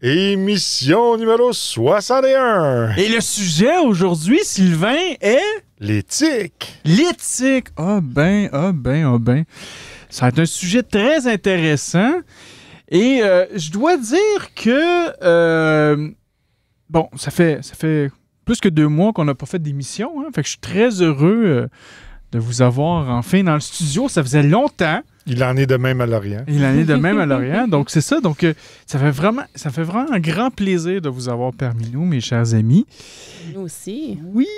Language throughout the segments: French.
Émission numéro 61. Et le sujet aujourd'hui, Sylvain, est... L'éthique. L'éthique. Ah ben. Ça va être un sujet très intéressant. Et je dois dire que... bon, ça fait plus que 2 mois qu'on n'a pas fait d'émission. Hein, fait que je suis très heureux de vous avoir enfin dans le studio. Ça faisait longtemps. Il en est de même à Lorient. Donc, c'est ça. Donc, ça fait vraiment un grand plaisir de vous avoir parmi nous, mes chers amis. Nous aussi. Oui!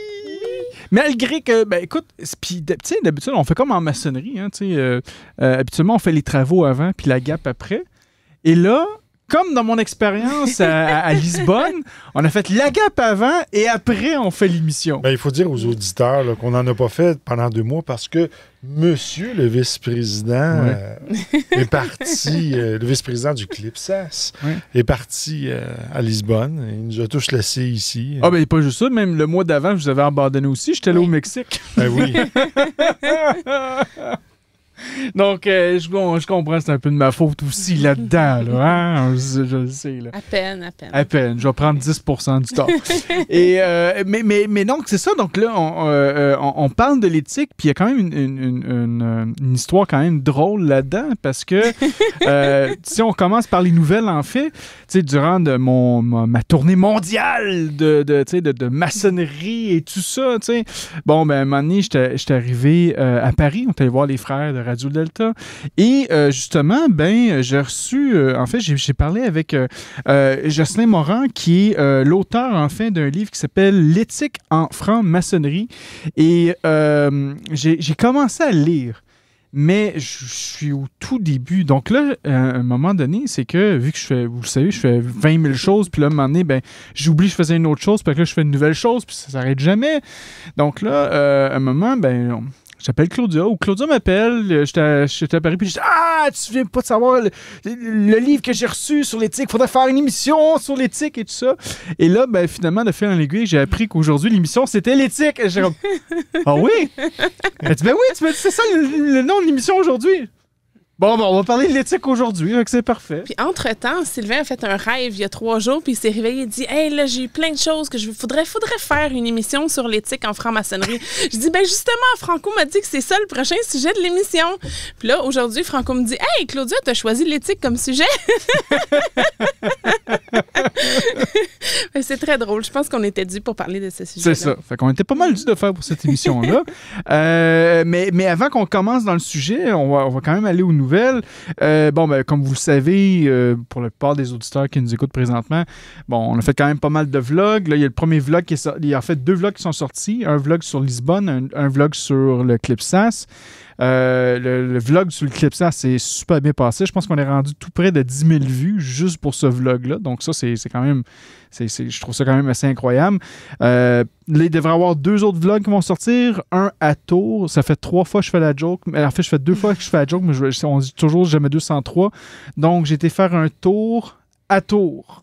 Malgré que, ben écoute, puis, tu sais, d'habitude, on fait comme en maçonnerie. Hein, habituellement, on fait les travaux avant puis la gape après. Et là, comme dans mon expérience à Lisbonne, on a fait la gape avant et après, on fait l'émission. Ben, il faut dire aux auditeurs là, qu'on n'en a pas fait pendant 2 mois parce que monsieur le vice-président est parti, le vice-président du Clipsas est parti à Lisbonne. Il nous a tous laissés ici. Ah ben pas juste ça, même le mois d'avant, je vous avais abandonné aussi. J'étais là au Mexique. Ben oui. Donc, je comprends, c'est un peu de ma faute aussi là-dedans. Là, hein? Je le sais. Là. À peine. À peine. Je vais prendre 10% du temps. Et, mais donc, c'est ça. Donc là, on parle de l'éthique, puis il y a quand même une histoire quand même drôle là-dedans, parce que si on commence par les nouvelles, en fait, durant ma tournée mondiale de maçonnerie et tout ça, bon, ben, à un moment donné, j'étais arrivé à Paris, on est allé voir les frères de Radio Delta. Et justement, ben, j'ai reçu, en fait, j'ai parlé avec Jocelyn Morin, qui est l'auteur, en fait, d'un livre qui s'appelle L'éthique en franc-maçonnerie. Et j'ai commencé à le lire. Mais je suis au tout début. Donc là, à un moment donné, c'est que, vu que vous le savez, je fais 20 000 choses, puis là, à un moment donné, ben, j'oublie que je faisais une autre chose, puis là, je fais une nouvelle chose, puis ça s'arrête jamais. Donc là, à un moment, ben... J'appelle Claudia, ou Claudia m'appelle, j'étais à Paris, puis je dis « Ah, tu viens pas de savoir le livre que j'ai reçu sur l'éthique, faudrait faire une émission sur l'éthique et tout ça. » Et là, ben finalement, de fil en aiguille, j'ai appris qu'aujourd'hui, l'émission, c'était l'éthique. Et j'ai comme « Ah oui? » Elle dit « Ben oui, tu m'as dit c'est ça le nom de l'émission aujourd'hui. » Bon, ben, on va parler de l'éthique aujourd'hui, donc c'est parfait. Puis entre-temps, Sylvain a fait un rêve il y a 3 jours, puis il s'est réveillé et dit « Hey, là, j'ai eu plein de choses que faudrait faire une émission sur l'éthique en franc-maçonnerie. » Je dis « Ben justement, Franco m'a dit que c'est ça le prochain sujet de l'émission. » Puis là, aujourd'hui, Franco me dit « Hey, Claudia, t'as choisi l'éthique comme sujet. » C'est très drôle. Je pense qu'on était dû pour parler de ce sujet-là. C'est ça. Fait qu'on était pas mal dû de faire pour cette émission-là. Mais avant qu'on commence dans le sujet, on va quand même aller aux nouvelles. Bon, ben, comme vous le savez, pour la plupart des auditeurs qui nous écoutent présentement, bon, on a fait quand même pas mal de vlogs. Là, il y a le premier vlog qui est sorti. Il y a en fait 2 vlogs qui sont sortis. Un vlog sur Lisbonne, un vlog sur le Clipsas. Le vlog sur le Clipsas s'est super bien passé. Je pense qu'on est rendu tout près de 10 000 vues juste pour ce vlog-là. Donc ça, c'est quand même... je trouve ça quand même assez incroyable. Là, il devrait y avoir 2 autres vlogs qui vont sortir. Un à Tours. Ça fait 3 fois que je fais la joke. En fait, je fais 2 fois que je fais la joke, mais on dit toujours jamais 203. Donc, j'ai été faire un tour à Tours.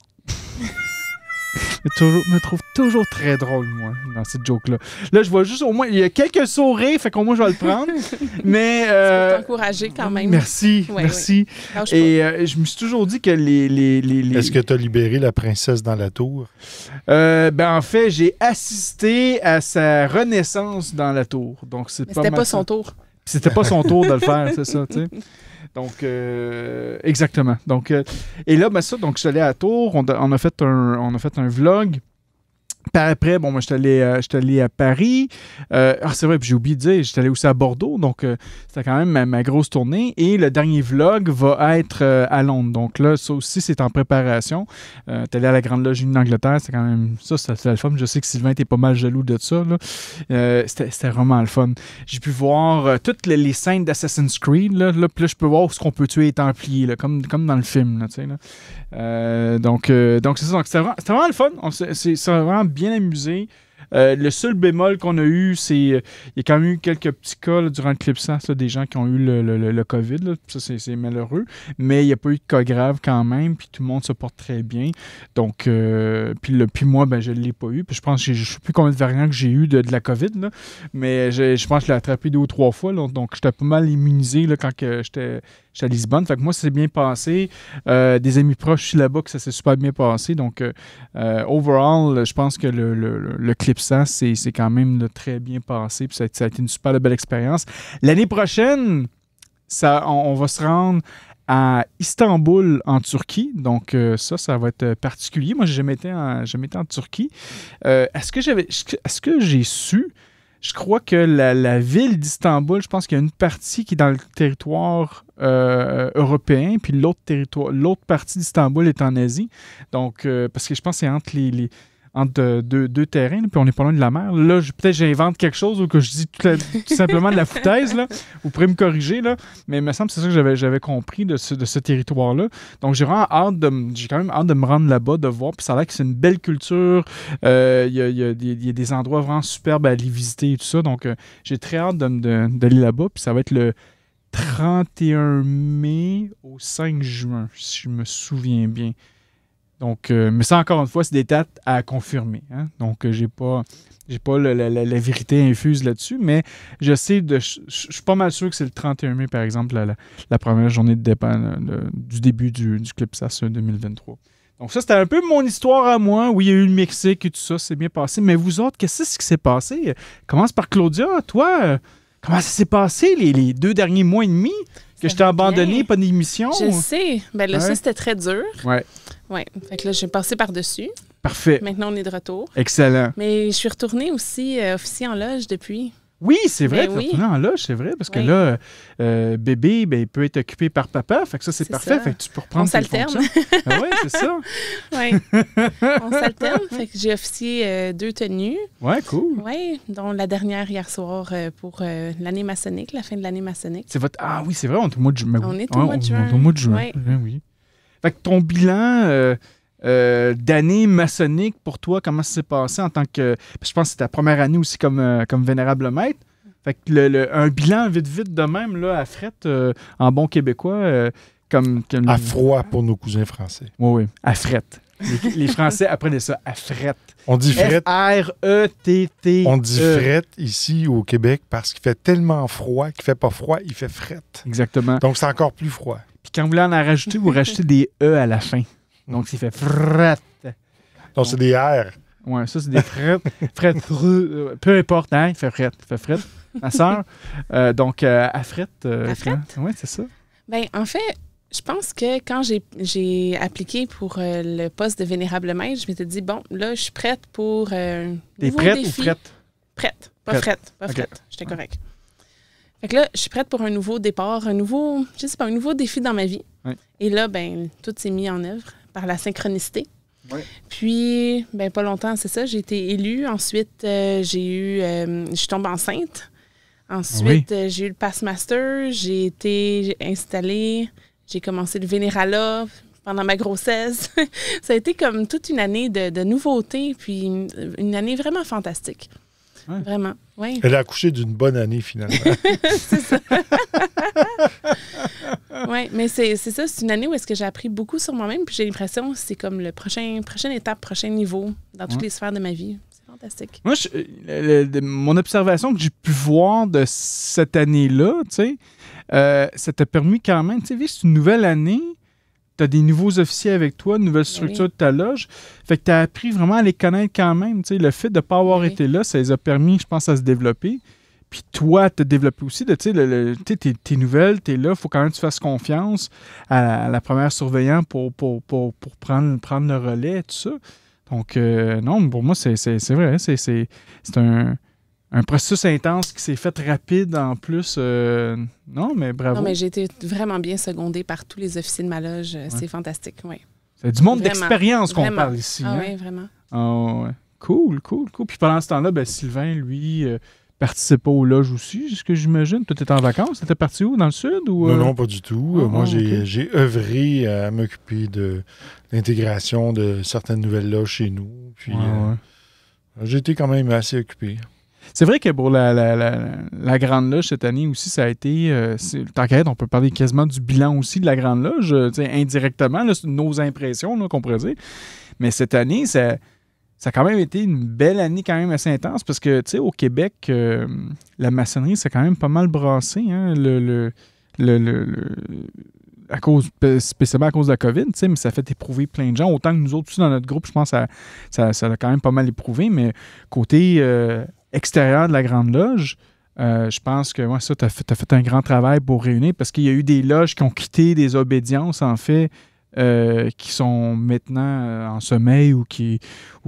Je me trouve toujours très drôle, moi, dans cette joke-là. Là, je vois juste au moins... Il y a quelques sourires, fait qu'au moins, je vais le prendre. Mais... Ça peut t'encourager quand même. Merci, merci. Oui. Et je me suis toujours dit que les... Est-ce que tu as libéré la princesse dans la tour? Ben, en fait, j'ai assisté à sa renaissance dans la tour. Donc, c'était pas son tour. C'était pas son tour de le faire, c'est ça, tu sais. Donc, exactement. Donc, et là, ben ça, donc, je suis allé à Tours, on a fait un vlog. Par après, bon, moi, j'étais allé à Paris. C'est vrai, puis j'ai oublié de dire, j'étais allé aussi à Bordeaux. Donc, c'était quand même ma grosse tournée. Et le dernier vlog va être à Londres. Donc là, ça aussi, c'est en préparation. T'es allé à la Grande Loge d'Angleterre. C'est quand même... Ça, c'était le fun. Je sais que Sylvain était pas mal jaloux de ça. Là. C'était vraiment le fun. J'ai pu voir toutes les scènes d'Assassin's Creed. Là, puis là, je peux voir où est-ce qu'on peut tuer les Templiers, là, comme dans le film. Là, tu sais, là. Donc, c'est ça. Donc, c'était vraiment le fun. C'est vraiment bien amusé. Le seul bémol qu'on a eu, c'est il y a quand même eu quelques petits cas là, durant le Clipsas, des gens qui ont eu le COVID. Là. Ça, c'est malheureux. Mais il n'y a pas eu de cas graves quand même, puis tout le monde se porte très bien. Donc, puis moi, ben, je ne l'ai pas eu. Puis je pense que je ne sais plus combien de variants que j'ai eu de la COVID, là, mais je pense que je l'ai attrapé 2 ou 3 fois. Là, donc, j'étais pas mal immunisé là, quand j'étais à Lisbonne. Fait que moi, ça s'est bien passé. Des amis proches aussi là-bas, que ça s'est super bien passé. Donc, overall, je pense que le Clipsas, c'est quand même là, très bien passé. Puis ça a été une super belle expérience. L'année prochaine, on va se rendre à Istanbul, en Turquie. Donc, ça va être particulier. Moi, j'ai jamais été en Turquie. Est-ce que j'ai su... Je crois que la ville d'Istanbul, je pense qu'il y a une partie qui est dans le territoire européen, puis l'autre partie d'Istanbul est en Asie. Donc, parce que je pense que c'est entre deux terrains, là, puis on n'est pas loin de la mer. Là, peut-être j'invente quelque chose ou que je dis tout simplement de la foutaise. Là. Vous pourrez me corriger, là. Mais il me semble que c'est ça que j'avais compris de ce territoire-là. Donc, j'ai quand même hâte de me rendre là-bas, de voir. Puis ça a l'air que c'est une belle culture. Il y a des endroits vraiment superbes à aller visiter et tout ça. Donc, j'ai très hâte d'aller là-bas. Puis ça va être le 31 mai au 5 juin, si je me souviens bien. Donc, mais ça, encore une fois, c'est des dates à confirmer. Hein? Donc, j'ai pas la vérité infuse là-dessus, mais je sais, je suis pas mal sûr que c'est le 31 mai, par exemple, la première journée de départ du début du Clipsas 2023. Donc, ça, c'était un peu mon histoire à moi. Oui, il y a eu le Mexique et tout ça, c'est bien passé. Mais vous autres, qu'est-ce qui s'est passé? Commence par Claudia. Toi, comment ça s'est passé les 2 derniers mois et demi? Que je t'ai abandonné, pas d'émission? Je sais. Ben là, ça, c'était très dur. Ouais. Oui. Fait que là, j'ai passé par-dessus. Parfait. Maintenant, on est de retour. Excellent. Mais je suis retournée aussi officier en loge depuis. Oui, c'est vrai, Ben tu es oui. retournée en loge, c'est vrai, parce que là, bébé, ben, il peut être occupé par papa, fait que ça, c'est parfait, ça. fait que tu peux reprendre On s'alterne. Oui, c'est ça. Oui. On s'alterne, fait que j'ai officié 2 tenues. Oui, cool. Oui, dont la dernière hier soir pour l'année maçonnique, la fin de l'année maçonnique. Ah oui, c'est vrai, on est au mois de juin. On est au mois de juin. On est au mois de juin, Ouais. oui. Fait que ton bilan d'année maçonnique, pour toi, comment ça s'est passé en tant que... Je pense que c'est ta première année aussi comme vénérable maître. Fait que un bilan vite de même, là, à frette, en bon québécois, comme... À froid pour nos cousins français. Oui, à frette. Les Français apprenaient ça, à frette. On dit frette. F-R-E-T-T. On dit frette ici au Québec parce qu'il fait tellement froid qu'il fait pas froid, il fait frette. Exactement. Donc, c'est encore plus froid. Puis quand vous voulez en rajouter, vous rajoutez des E à la fin. Donc, c'est fait frette. Donc, c'est des R. Ouais, ça, c'est des frettes. Peu importe, hein, il fait frette. Ma sœur. Donc, à frette. À frette? Oui, c'est ça. Bien, en fait, je pense que quand j'ai appliqué pour le poste de vénérable maître, je m'étais dit, bon, là, je suis prête pour un T'es nouveau prête défi. ou frette? Prête. Pas frette. Pas frette. J'étais correcte. Fait que là, je suis prête pour un nouveau départ, un nouveau défi dans ma vie. Oui. Et là, ben, tout s'est mis en œuvre par la synchronicité. Oui. Puis, ben, pas longtemps, c'est ça, j'ai été élue. Ensuite, je suis tombée enceinte. Ensuite, j'ai eu le Passmaster. J'ai été installée. J'ai commencé le Vénéralat pendant ma grossesse. Ça a été comme toute une année de nouveautés, puis une année vraiment fantastique. Ouais. Vraiment, oui. Elle a accouché d'une bonne année, finalement. C'est ça. Oui, mais c'est ça, c'est une année où est-ce que j'ai appris beaucoup sur moi-même, puis j'ai l'impression que c'est comme le prochaine étape, prochain niveau dans toutes les sphères de ma vie. C'est fantastique. Moi, mon observation que j'ai pu voir de cette année-là, tu sais, ça t'a permis quand même, tu sais, c'est une nouvelle année, tu as des nouveaux officiers avec toi, une nouvelle structure de ta loge, fait que tu as appris vraiment à les connaître quand même, tu sais, le fait de ne pas avoir été là, ça les a permis, je pense, à se développer. Puis toi, te développer aussi, tu sais, t'es nouvelle, t'es là, il faut quand même que tu fasses confiance à la première surveillante pour prendre le relais, tout ça. Donc, non, pour moi, c'est vrai, c'est un processus intense qui s'est fait rapide en plus. Non, mais bravo. Non, mais j'ai été vraiment bien secondée par tous les officiers de ma loge. C'est fantastique, oui. C'est du monde Vraiment. d'expérience qu'on Vraiment. parle ici. Ah hein? oui, vraiment. Ah ouais. Cool. Puis pendant ce temps-là, ben, Sylvain, lui, participait aux loges aussi, c'est ce que j'imagine. Toi, t'étais en vacances? T'étais parti où? Dans le sud? Ou, Non, pas du tout. Moi, okay. j'ai œuvré à m'occuper de l'intégration de certaines nouvelles loges chez nous. Puis, J'ai été quand même assez occupé. C'est vrai que pour la Grande Loge cette année aussi, ça a été... tant qu'à être, on peut parler quasiment du bilan aussi de la Grande Loge, indirectement, là, c'est nos impressions là, qu'on pourrait dire. Mais cette année, ça a quand même été une belle année quand même assez intense parce que, tu sais, au Québec, la maçonnerie, c'est quand même pas mal brassé, hein, spécialement à cause de la COVID, mais ça fait éprouver plein de gens. Autant que nous autres aussi dans notre groupe, je pense que ça a quand même pas mal éprouvé, mais côté extérieur de la Grande Loge, je pense que ça, tu as fait un grand travail pour réunir parce qu'il y a eu des loges qui ont quitté des obédiences, en fait, qui sont maintenant en sommeil ou qui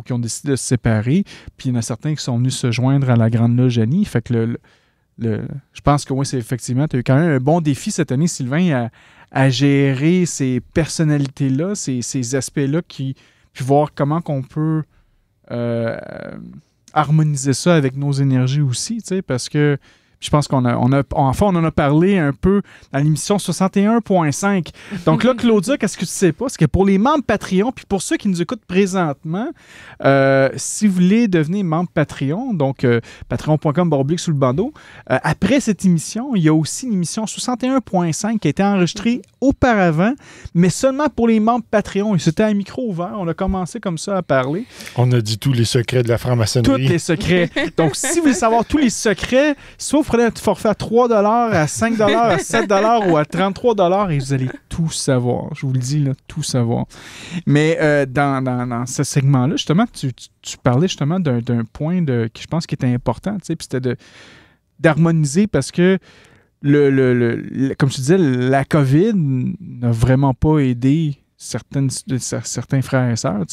ont décidé de se séparer. Puis il y en a certains qui sont venus se joindre à la Grande Loge Annie. Fait que je pense que oui, c'est effectivement, tu as eu quand même un bon défi cette année, Sylvain, à gérer ces personnalités-là, ces aspects-là, puis voir comment qu'on peut harmoniser ça avec nos énergies aussi, tu sais, parce que je pense qu'on en a parlé un peu dans l'émission 61.5. Donc là, Claudia, qu'est-ce que tu sais pas? C'est que pour les membres Patreon, puis pour ceux qui nous écoutent présentement, si vous voulez devenir membre Patreon, donc patreon.com/sous-le-bandeau, après cette émission, il y a aussi une émission 61.5 qui a été enregistrée auparavant, mais seulement pour les membres Patreon. Et c'était à micro ouvert. On a commencé comme ça à parler. On a dit tous les secrets de la franc-maçonnerie. Tous les secrets. Donc, si vous voulez savoir tous les secrets, soit vous prenez un forfait à 3 $, à 5 $, à 7 $ ou à 33 $ et vous allez tout savoir. Je vous le dis, là, tout savoir. Mais dans ce segment-là, justement, tu parlais justement d'un point qui je pense qui était important, puis c'était d'harmoniser parce que comme tu disais, la COVID n'a vraiment pas aidé certains frères et sœurs,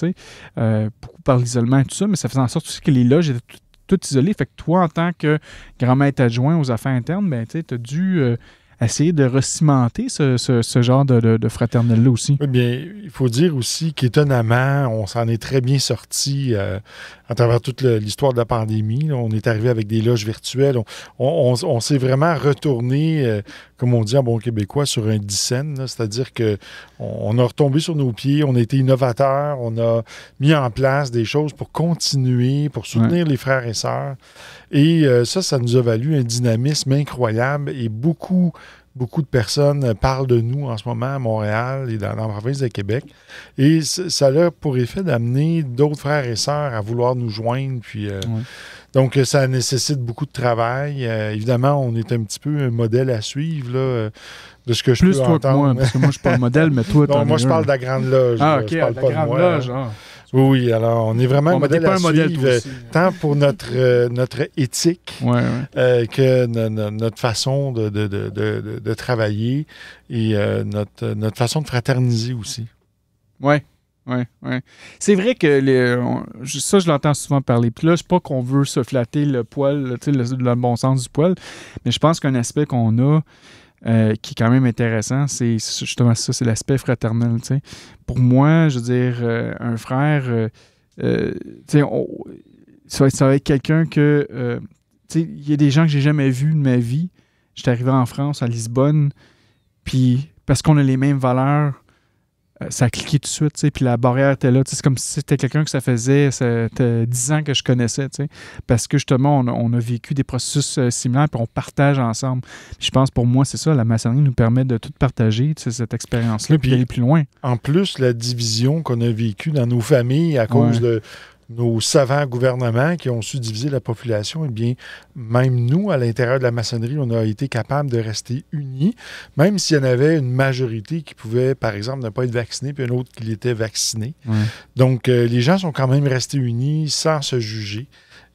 beaucoup par l'isolement et tout ça, mais ça faisait en sorte aussi que les loges étaient toutes isolées. Fait que toi, en tant que grand maître adjoint aux affaires internes, ben, tu as dû essayer de recimenter ce genre de fraternelle-là aussi. Oui, bien, il faut dire aussi qu'étonnamment, on s'en est très bien sorti à travers toute l'histoire de la pandémie. Là. On est arrivé avec des loges virtuelles. On s'est vraiment retourné, comme on dit en bon québécois, sur un dixaine. C'est-à-dire qu'on a retombé sur nos pieds, on a été innovateurs, on a mis en place des choses pour continuer, pour soutenir les frères et sœurs. Et ça nous a valu un dynamisme incroyable et beaucoup de personnes parlent de nous en ce moment à Montréal et dans la province de Québec. Et ça a pour effet d'amener d'autres frères et sœurs à vouloir nous joindre. Puis, donc, ça nécessite beaucoup de travail. Évidemment, on est un petit peu un modèle à suivre là, de ce que je peux entendre. Plus toi que moi, parce que moi, je suis pas le modèle, mais toi, non, moi, je parle de la Grande Loge. Ah, OK, je parle la pas Grande de moi, Loge. Oui, alors on est vraiment un modèle à suivre, tant pour notre éthique que notre façon de travailler et notre façon de fraterniser aussi. Oui. C'est vrai que ça, je l'entends souvent parler. Puis là, je ne sais pas qu'on veut se flatter le poil, le bon sens du poil, mais je pense qu'un aspect qu'on a qui est quand même intéressant, c'est justement ça, c'est l'aspect fraternel. T'sais. Pour moi, je veux dire, un frère, ça va être quelqu'un que... il y a des gens que j'ai jamais vus de ma vie. J'étais arrivé en France, à Lisbonne, puis parce qu'on a les mêmes valeurs, ça a cliqué tout de suite, puis la barrière était là. C'est comme si c'était quelqu'un que ça faisait 10 ans que je connaissais, parce que justement, on a vécu des processus similaires, puis on partage ensemble. Puis je pense, pour moi, c'est ça, la maçonnerie nous permet de tout partager, cette expérience-là, puis d'aller plus loin. En plus, la division qu'on a vécue dans nos familles à cause de nos savants gouvernements qui ont su diviser la population, eh bien, même nous, à l'intérieur de la maçonnerie, on a été capable de rester unis, même s'il y en avait une majorité qui pouvait, par exemple, ne pas être vaccinée, puis une autre qui l'était vaccinée. Donc, les gens sont quand même restés unis sans se juger.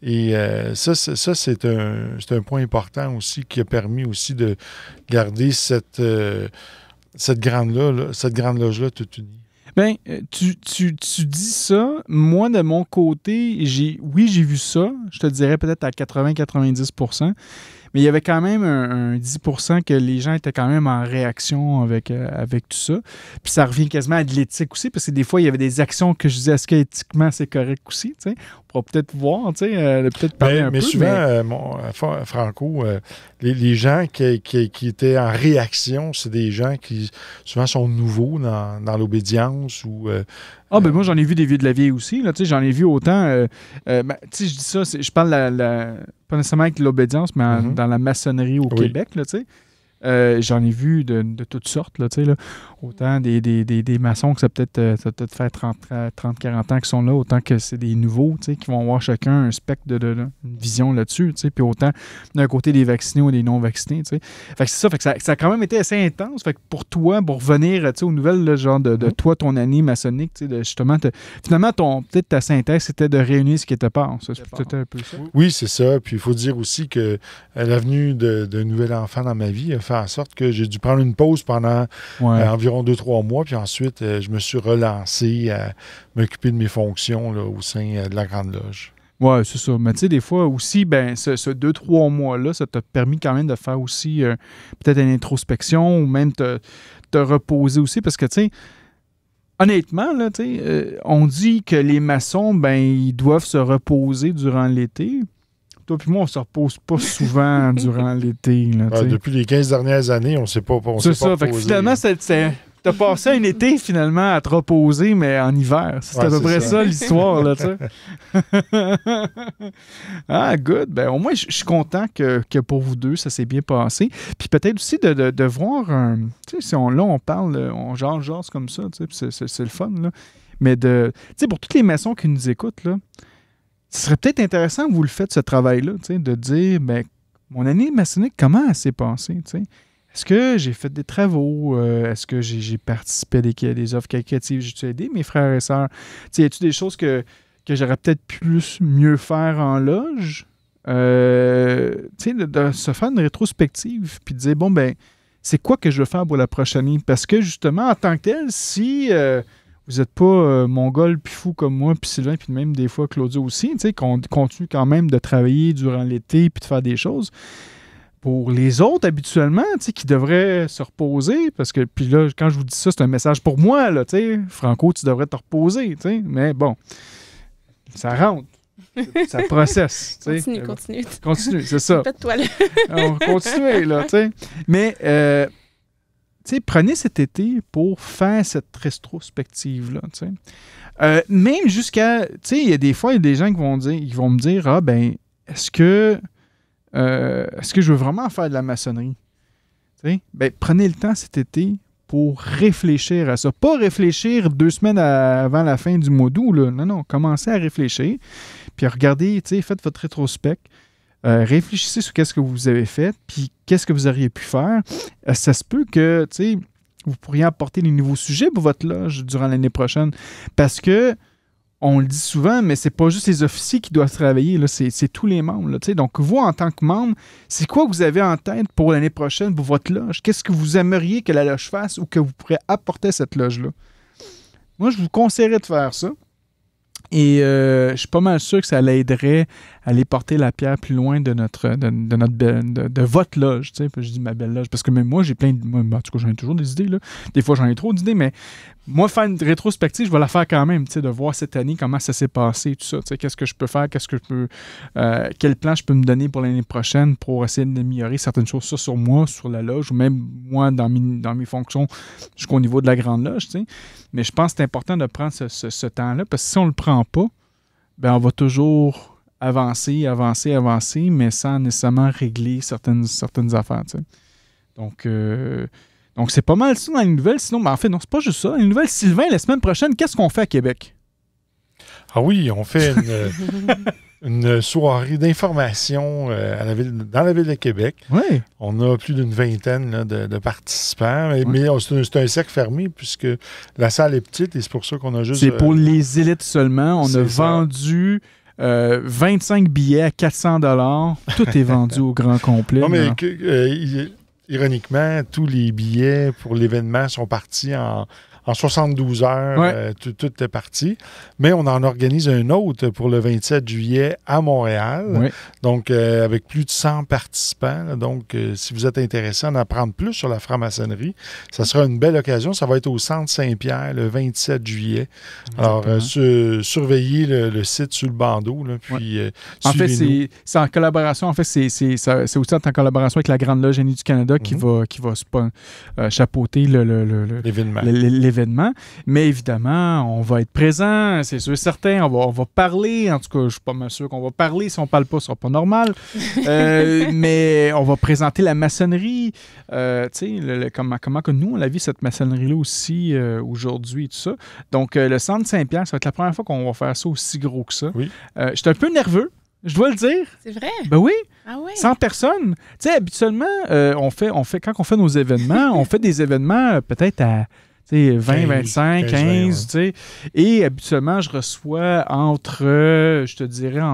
Et ça, c'est un point important aussi qui a permis aussi de garder cette grande loge-là toute unie. Bien, tu dis ça. Moi, de mon côté, j'ai vu ça. Je te dirais peut-être à 80-90%. Mais il y avait quand même un 10% que les gens étaient quand même en réaction avec tout ça. Puis ça revient quasiment à de l'éthique aussi, parce que des fois, il y avait des actions que je disais, est-ce qu'éthiquement, c'est correct aussi? T'sais? On pourra peut-être voir, peut-être parler un peu. Mais souvent, Franco, les gens qui étaient en réaction, c'est des gens qui souvent sont nouveaux dans l'obédience ou... moi, j'en ai vu des vieux de la vieille aussi. Là, j'en ai vu autant... je dis ça, je parle pas nécessairement avec l'obédience, mais dans la maçonnerie au Québec, là, j'en ai vu de toutes sortes, là, autant des maçons que ça peut-être fait 30-40 ans qui sont là, autant que c'est des nouveaux qui vont avoir chacun un spectre une vision là-dessus, puis autant d'un côté des vaccinés ou des non-vaccinés. Fait que c'est ça, fait que ça a quand même été assez intense. Fait que pour toi, pour revenir aux nouvelles là, genre de toi, ton année maçonnique, justement, finalement, peut-être ta synthèse, c'était de réunir ce qui était pas. C'était un peu ça. Oui, c'est ça. Puis il faut dire aussi que la venue d'un nouvel enfant dans ma vie a fait en sorte que j'ai dû prendre une pause pendant environ 2-3 mois, puis ensuite, je me suis relancé à m'occuper de mes fonctions là, au sein de la Grande Loge. Oui, c'est ça. Mais tu sais, des fois aussi, ce 2-3 mois-là, ça t'a permis quand même de faire aussi peut-être une introspection ou même te reposer aussi, parce que, tu sais, honnêtement, là, on dit que les maçons, ils doivent se reposer durant l'été. Toi puis moi, on se repose pas souvent durant l'été. Là, depuis les 15 dernières années, on ne s'est pas reposé. C'est ça. Fait que finalement, t'as passé un été finalement à te reposer, mais en hiver. C'est à peu près ça l'histoire. Là, Ah, good. Au moins, je suis content que pour vous deux, ça s'est bien passé. Puis peut-être aussi de voir un... Si on parle, on jase comme ça, c'est le fun. Là. Mais pour tous les maçons qui nous écoutent, là, ce serait peut-être intéressant que vous le faites, ce travail-là, de dire, mon année maçonnique, comment elle s'est passée? Est-ce que j'ai fait des travaux? Est-ce que j'ai participé à des offres caritatives? J'ai-tu aidé mes frères et sœurs? Y a-t-il des choses que j'aurais peut-être mieux faire en loge? De se faire une rétrospective puis de dire, c'est quoi que je veux faire pour la prochaine année? Parce que justement, en tant que tel, si... vous n'êtes pas mongol puis fou comme moi, puis Sylvain, puis même des fois Claudio aussi, qu'on continue quand même de travailler durant l'été puis de faire des choses. Pour les autres, habituellement, qui devraient se reposer, parce que, puis là, quand je vous dis ça, c'est un message pour moi, là, Franco, tu devrais te reposer, mais bon, ça rentre. Ça processe. Continue, c'est ça. Répète-toi là. On va continuer, là, Mais... prenez cet été pour faire cette rétrospective-là. Même jusqu'à... il y a des fois, il y a des gens qui vont me dire, est-ce que je veux vraiment faire de la maçonnerie? Prenez le temps cet été pour réfléchir à ça. Pas réfléchir 2 semaines avant la fin du mois d'août. Là. Non, commencez à réfléchir. Puis regardez, faites votre rétrospect. Réfléchissez sur qu'est-ce que vous avez fait, puis qu'est-ce que vous auriez pu faire. Ça se peut que, vous pourriez apporter des nouveaux sujets pour votre loge durant l'année prochaine. Parce que, on le dit souvent, mais c'est pas juste les officiers qui doivent travailler, là, c'est tous les membres. Là, donc, vous, en tant que membre, c'est quoi que vous avez en tête pour l'année prochaine pour votre loge? Qu'est-ce que vous aimeriez que la loge fasse ou que vous pourrez apporter à cette loge-là? Moi, je vous conseillerais de faire ça. Et je suis pas mal sûr que ça l'aiderait à aller porter la pierre plus loin de votre loge. Je dis ma belle loge, parce que même moi, j'ai plein de... En tout cas, j'en ai toujours des idées. Là. Des fois, j'en ai trop d'idées, mais moi, faire une rétrospective, je vais la faire quand même, de voir cette année, comment ça s'est passé, tout ça. Qu'est-ce que je peux faire, quel plan je peux me donner pour l'année prochaine pour essayer d'améliorer certaines choses, ça sur moi, sur la loge, ou même moi, dans mes fonctions jusqu'au niveau de la grande loge. Mais je pense que c'est important de prendre ce temps-là, parce que si on ne le prend pas, on va toujours avancer, mais sans nécessairement régler certaines affaires. Donc, c'est pas mal ça dans les nouvelles. Sinon, en fait, non, c'est pas juste ça. Dans les nouvelles, Sylvain, la semaine prochaine, qu'est-ce qu'on fait à Québec? Ah oui, on fait une soirée d'information dans la ville de Québec. Oui. On a plus d'une vingtaine là, de participants, mais c'est un cercle fermé puisque la salle est petite et c'est pour ça qu'on a juste... C'est pour les élites seulement. On a vendu 25 billets à 400 $. Tout est vendu au grand complet. Non, mais ironiquement, tous les billets pour l'événement sont partis en en 72 heures, tout est parti. Mais on en organise un autre pour le 27 juillet à Montréal. Oui. Donc, avec plus de 100 participants. Là. Donc, si vous êtes intéressé à en apprendre plus sur la franc-maçonnerie, ça sera une belle occasion. Ça va être au Centre Saint-Pierre le 27 juillet. Exactement. Alors, surveillez le site sur le bandeau. Là, puis, en fait, c'est en collaboration. En fait, c'est aussi en collaboration avec la Grande Loge Génie du Canada qui va chapeauter l'événement. Mais évidemment, on va être présent, c'est sûr et certain. On va parler. En tout cas, je suis pas mal sûr qu'on va parler. Si on parle pas, ce sera pas normal. Mais on va présenter la maçonnerie. Tu sais, comment que nous, on a vu cette maçonnerie-là aussi aujourd'hui et tout ça. Donc, le Centre Saint-Pierre, ça va être la première fois qu'on va faire ça aussi gros que ça. Oui. J'étais un peu nerveux. Je dois le dire. C'est vrai? Ben oui. Ah ouais? 100 personnes. Tu sais, habituellement, quand on fait nos événements, on fait des événements peut-être à 20, 25, 15, tu sais. Et habituellement, je reçois entre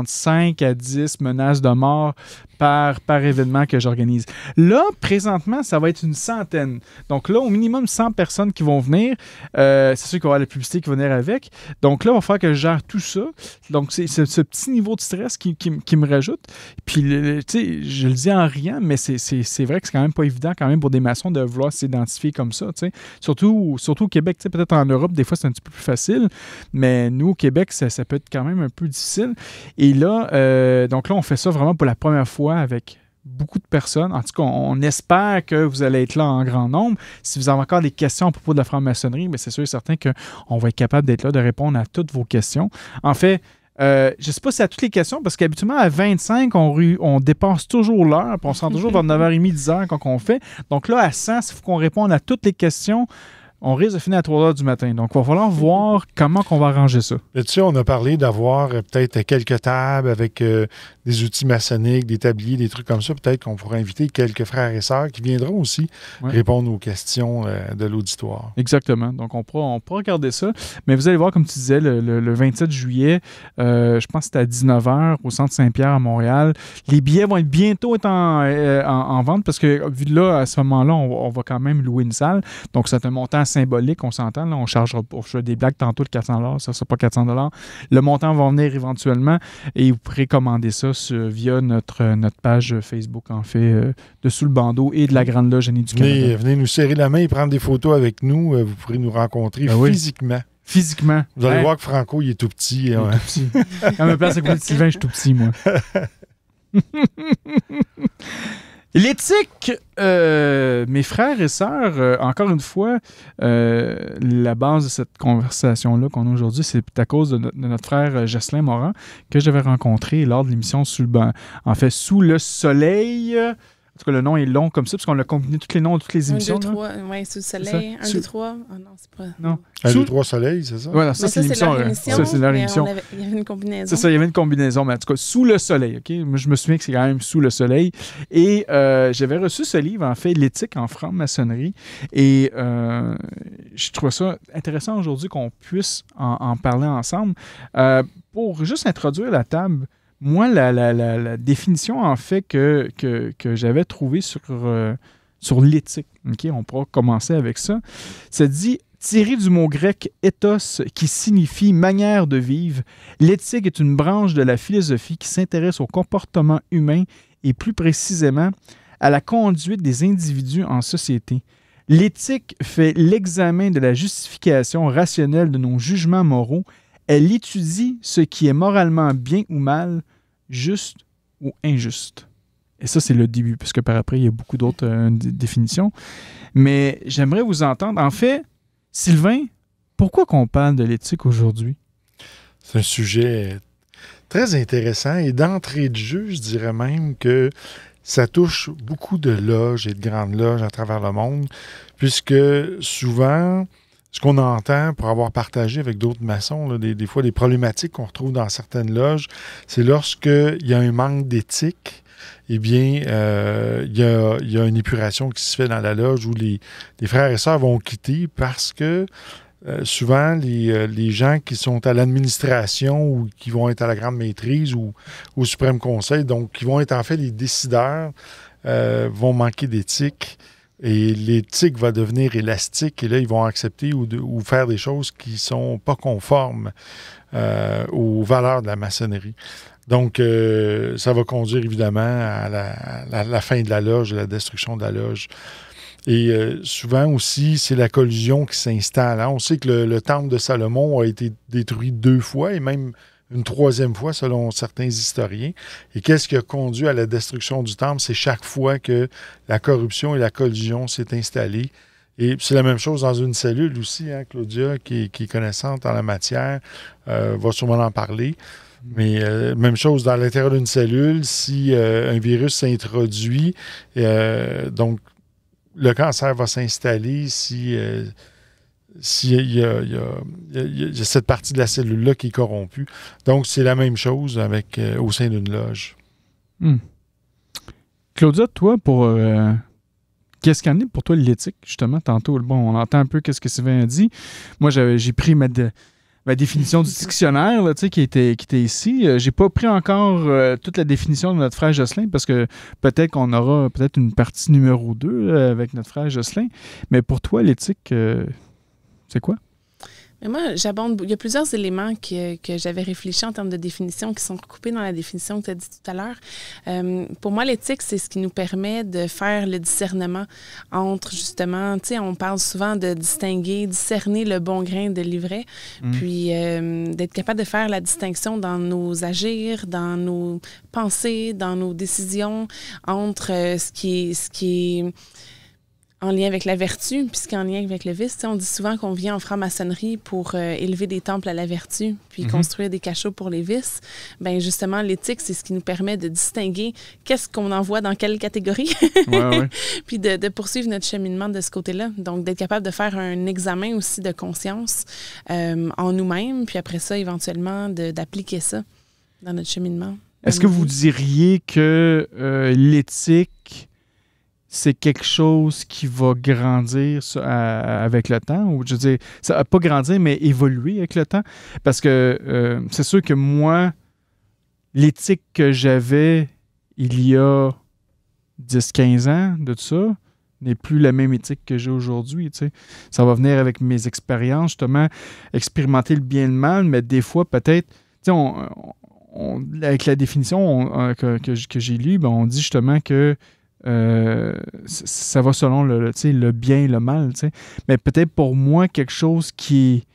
5 à 10 menaces de mort par événement que j'organise. Là, présentement, ça va être une centaine. Donc là, au minimum 100 personnes qui vont venir. C'est sûr qu'il va y avoir la publicité qui va venir avec. Donc là, il va falloir que je gère tout ça. Donc, c'est ce petit niveau de stress qui me rajoute. Puis, tu sais, je le dis en riant, mais c'est vrai que c'est quand même pas évident quand même pour des maçons de vouloir s'identifier comme ça, tu sais. Surtout au Québec, tu sais, peut-être en Europe, des fois, c'est un petit peu plus facile. Mais nous, au Québec, ça peut être quand même un peu difficile. Et là, donc là, on fait ça vraiment pour la première fois avec beaucoup de personnes. En tout cas, on espère que vous allez être là en grand nombre. Si vous avez encore des questions à propos de la franc-maçonnerie, bien, c'est sûr et certain qu'on va être capable d'être là, de répondre à toutes vos questions. En fait, je ne sais pas si à toutes les questions, parce qu'habituellement, à 25, on dépasse toujours l'heure, puis on se rend toujours vers 9h30, 10h quand on fait. Donc là, à 100, il faut qu'on réponde à toutes les questions. On risque de finir à 3 h du matin. Donc, il va falloir voir comment on va arranger ça. Tu sais, on a parlé d'avoir peut-être quelques tables avec des outils maçonniques, des tabliers, des trucs comme ça. Peut-être qu'on pourrait inviter quelques frères et sœurs qui viendront aussi répondre aux questions de l'auditoire. Exactement. Donc, on pourra regarder ça. Mais vous allez voir, comme tu disais, le 27 juillet, je pense que c'est à 19h au Centre Saint-Pierre à Montréal. Les billets vont bientôt être en vente parce que, vu de là, à ce moment-là, on va quand même louer une salle. Donc, c'est un montant symbolique, on s'entend. Là, on chargera pas. Je fais des blagues tantôt de 400$. Ça ne sera pas 400$. Le montant va venir éventuellement et vous pourrez commander ça via notre page Facebook, en fait, de Sous le bandeau et de la Grande Loge Génie du Canada. Venez nous serrer la main et prendre des photos avec nous. Vous pourrez nous rencontrer physiquement. Physiquement. Vous allez voir que Franco, il est tout petit. Il est tout petit. À ma place, avec Sylvain, je suis tout petit, moi. L'éthique, mes frères et sœurs, encore une fois, la base de cette conversation-là qu'on a aujourd'hui, c'est à cause de notre frère Jocelyn Morin, que j'avais rencontré lors de l'émission Sous le soleil. En tout cas, le nom est long comme ça, parce qu'on a combiné tous les noms de toutes les émissions. 1, 2, 3, oui, Sous le soleil. 1, 2, 3. Oh non, c'est pas. Non. 1, 2, 3 soleil, c'est ça? Voilà, ça, c'est l'émission. Ça, c'est leur émission. Il y avait une combinaison. C'est ça, il y avait une combinaison, mais en tout cas, Sous le soleil, OK? Moi, je me souviens que c'est quand même Sous le soleil. Et j'avais reçu ce livre, en fait, L'éthique en franc-maçonnerie. Et je trouve ça intéressant aujourd'hui qu'on puisse en parler ensemble. Pour juste introduire la table, moi, la définition, en fait, que j'avais trouvée sur l'éthique, OK, on pourra commencer avec ça, ça dit, tiré du mot grec « ethos » qui signifie « manière de vivre », l'éthique est une branche de la philosophie qui s'intéresse au comportement humain et plus précisément à la conduite des individus en société. L'éthique fait l'examen de la justification rationnelle de nos jugements moraux. Elle étudie ce qui est moralement bien ou mal, juste ou injuste. Et ça, c'est le début, parce que par après, il y a beaucoup d'autres définitions. Mais j'aimerais vous entendre. En fait, Sylvain, pourquoi qu'on parle de l'éthique aujourd'hui? C'est un sujet très intéressant. Et d'entrée de jeu, je dirais même que ça touche beaucoup de loges et de grandes loges à travers le monde, puisque souvent, ce qu'on entend pour avoir partagé avec d'autres maçons, là, des fois des problématiques qu'on retrouve dans certaines loges, c'est lorsqu'il y a un manque d'éthique, eh bien, il y a une épuration qui se fait dans la loge où les frères et sœurs vont quitter parce que souvent, les gens qui sont à l'administration ou qui vont être à la grande maîtrise ou au suprême conseil, donc qui vont être en fait les décideurs, vont manquer d'éthique. Et l'éthique va devenir élastique et là, ils vont accepter ou faire des choses qui ne sont pas conformes aux valeurs de la maçonnerie. Donc, ça va conduire évidemment à la fin de la loge, à la destruction de la loge. Et souvent aussi, c'est la collusion qui s'installe. Hein? On sait que le temple de Salomon a été détruit 2 fois et même une 3e fois selon certains historiens. Et qu'est-ce qui a conduit à la destruction du temple? C'est chaque fois que la corruption et la collusion s'est installée. Et c'est la même chose dans une cellule aussi, hein, Claudia, qui est connaissante en la matière, va sûrement en parler. Mais même chose dans l'intérieur d'une cellule, si un virus s'introduit, donc le cancer va s'installer si il y a cette partie de la cellule-là qui est corrompue. Donc, c'est la même chose au sein d'une loge. Claudia, toi, qu'est-ce qu'en est pour toi l'éthique, justement? Tantôt, on entend un peu qu'est-ce que Sylvain a dit. Moi, j'ai pris ma définition du dictionnaire là, qui était ici. J'ai pas pris encore toute la définition de notre frère Jocelyn parce que peut-être qu'on aura une partie numéro 2 avec notre frère Jocelyn. Mais pour toi, l'éthique... c'est quoi? Mais moi, il y a plusieurs éléments que j'avais réfléchi en termes de définition qui sont recoupés dans la définition que tu as dit tout à l'heure. Pour moi, l'éthique, c'est ce qui nous permet de faire le discernement entre, justement, tu sais, on parle souvent de discerner le bon grain de l'ivraie, puis d'être capable de faire la distinction dans nos agirs, dans nos pensées, dans nos décisions, entre ce qui est en lien avec la vertu, puis ce qui est en lien avec le vice. T'sais, on dit souvent qu'on vient en franc-maçonnerie pour élever des temples à la vertu, puis construire des cachots pour les vices. Bien, justement, l'éthique, c'est ce qui nous permet de distinguer qu'est-ce qu'on envoie dans quelle catégorie, ouais. puis de poursuivre notre cheminement de ce côté-là. Donc, d'être capable de faire un examen aussi de conscience en nous-mêmes, puis après ça, éventuellement, d'appliquer ça dans notre cheminement. Est-ce que vous diriez que l'éthique... c'est quelque chose qui va grandir avec le temps, ou je veux dire, ça va pas grandir, mais évoluer avec le temps. Parce que c'est sûr que moi, l'éthique que j'avais il y a 10-15 ans de tout ça n'est plus la même éthique que j'ai aujourd'hui. Tu sais. Ça va venir avec mes expériences, justement, expérimenter le bien et le mal, mais des fois, peut-être, tu sais, avec la définition que j'ai lue, ben, on dit justement que ça va selon le bien et le mal, t'sais. Mais peut-être pour moi quelque chose qui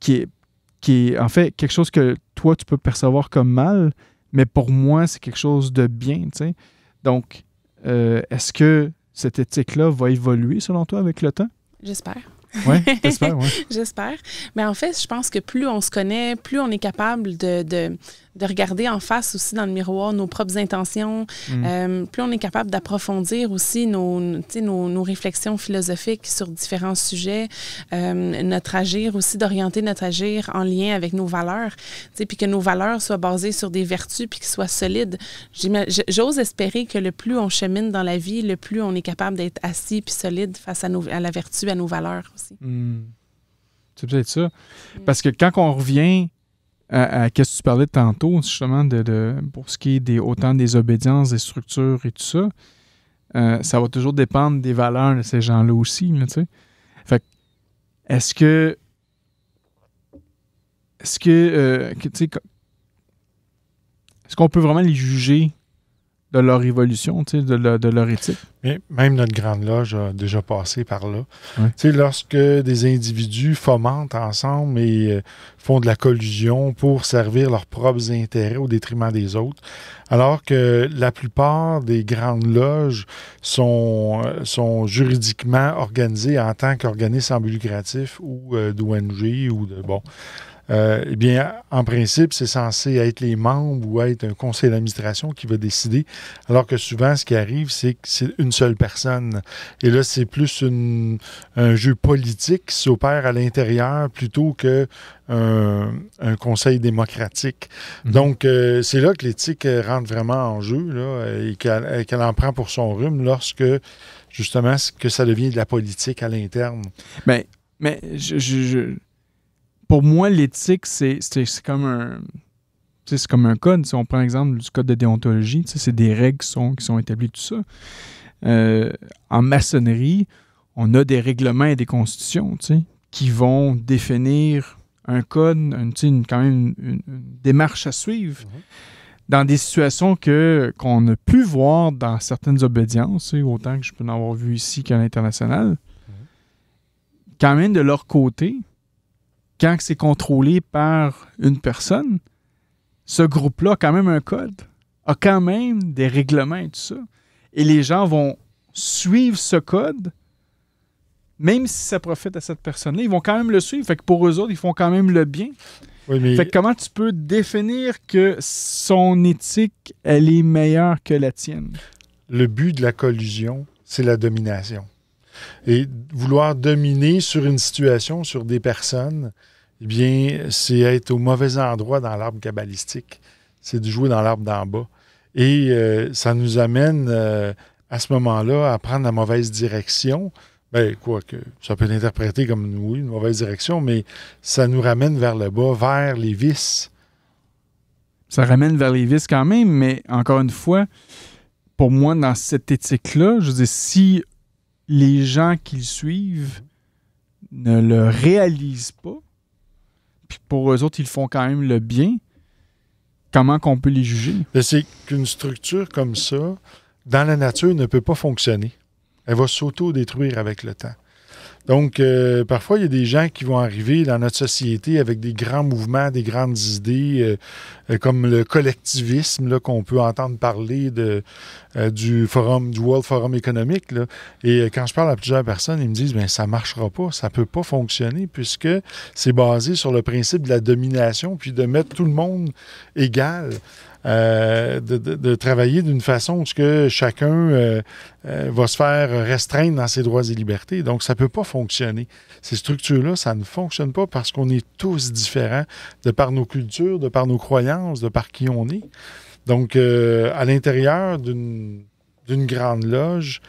est en fait quelque chose que toi tu peux percevoir comme mal, mais pour moi c'est quelque chose de bien, t'sais. Donc est-ce que cette éthique-là va évoluer selon toi avec le temps? J'espère. Oui, j'espère, oui. J'espère. Mais en fait, je pense que plus on se connaît, plus on est capable de regarder en face aussi dans le miroir nos propres intentions, plus on est capable d'approfondir aussi nos réflexions philosophiques sur différents sujets, notre agir aussi, d'orienter notre agir en lien avec nos valeurs, puis que nos valeurs soient basées sur des vertus puis qu'ils soient solides. J'ose espérer que le plus on chemine dans la vie, le plus on est capable d'être assis puis solide face à la vertu, à nos valeurs aussi. C'est peut-être ça. Parce que quand on revient à qu'est-ce que tu parlais tantôt, justement, pour ce qui est autant des obédiences, des structures et tout ça, ça va toujours dépendre des valeurs de ces gens-là aussi, là, tu sais. Fait que, est-ce qu'on peut vraiment les juger de leur évolution, tu sais, de leur éthique? Mais même notre Grande Loge a déjà passé par là. Ouais. Tu sais, lorsque des individus fomentent ensemble et font de la collusion pour servir leurs propres intérêts au détriment des autres, alors que la plupart des Grandes Loges sont juridiquement organisées en tant qu'organismes en but lucratif ou d'ONG ou de... Bon. Eh bien, en principe, c'est censé être les membres ou être un conseil d'administration qui va décider, alors que souvent, ce qui arrive, c'est que c'est une seule personne. Et là, c'est plus un jeu politique qui s'opère à l'intérieur plutôt qu'un conseil démocratique. Donc, c'est là que l'éthique rentre vraiment en jeu là, et qu'elle en prend pour son rhume lorsque, justement, que ça devient de la politique à l'interne. Mais pour moi, l'éthique, c'est comme un code. Si on prend l'exemple du code de déontologie, c'est des règles qui sont établies, tout ça. en maçonnerie, on a des règlements et des constitutions, tu sais, qui vont définir un code, quand même une démarche à suivre. Dans des situations qu'on a pu voir dans certaines obédiences, autant que je peux en avoir vu ici qu'à l'international, quand même de leur côté, quand c'est contrôlé par une personne, ce groupe-là a quand même un code, a quand même des règlements et tout ça. Et les gens vont suivre ce code, même si ça profite à cette personne-là, ils vont quand même le suivre. Fait que pour eux autres, ils font quand même le bien. Oui, mais... Fait que comment tu peux définir que son éthique, elle est meilleure que la tienne? Le but de la collusion, c'est la domination. Et vouloir dominer sur une situation, sur des personnes, eh bien, c'est être au mauvais endroit dans l'arbre kabbalistique. C'est de jouer dans l'arbre d'en bas. Et ça nous amène, à ce moment-là, à prendre la mauvaise direction. Bien, quoique, ça peut être interprété comme, oui, une mauvaise direction, mais ça nous ramène vers le bas, vers les vices. Ça ramène vers les vices quand même, mais encore une fois, pour moi, dans cette éthique-là, je veux dire, si les gens qui le suivent ne le réalisent pas, puis pour eux autres, ils font quand même le bien, comment qu'on peut les juger? C'est qu'une structure comme ça, dans la nature, ne peut pas fonctionner. Elle va s'auto-détruire avec le temps. Donc, parfois, il y a des gens qui vont arriver dans notre société avec des grands mouvements, des grandes idées, comme le collectivisme, là, qu'on peut entendre parler du World Forum économique. Là. Et quand je parle à plusieurs personnes, ils me disent, bien, ça ne marchera pas, ça ne peut pas fonctionner, puisque c'est basé sur le principe de la domination, puis de mettre tout le monde égal. De travailler d'une façon où que chacun va se faire restreindre dans ses droits et libertés. Donc, ça ne peut pas fonctionner. Ces structures-là, ça ne fonctionne pas parce qu'on est tous différents de par nos cultures, de par nos croyances, de par qui on est. Donc, à l'intérieur d'une grande loge,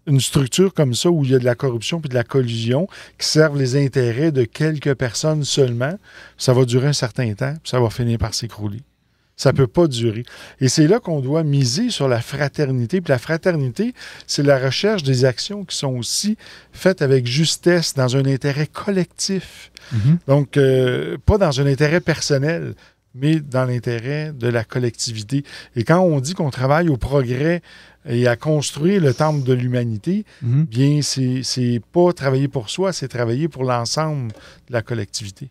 une structure comme ça où il y a de la corruption puis de la collusion qui servent les intérêts de quelques personnes seulement, ça va durer un certain temps puis ça va finir par s'écrouler. Ça ne peut pas durer. Et c'est là qu'on doit miser sur la fraternité. Puis la fraternité, c'est la recherche des actions qui sont aussi faites avec justesse dans un intérêt collectif. Donc, pas dans un intérêt personnel, mais dans l'intérêt de la collectivité. Et quand on dit qu'on travaille au progrès et à construire le temple de l'humanité, bien, c'est pas travailler pour soi, c'est travailler pour l'ensemble de la collectivité.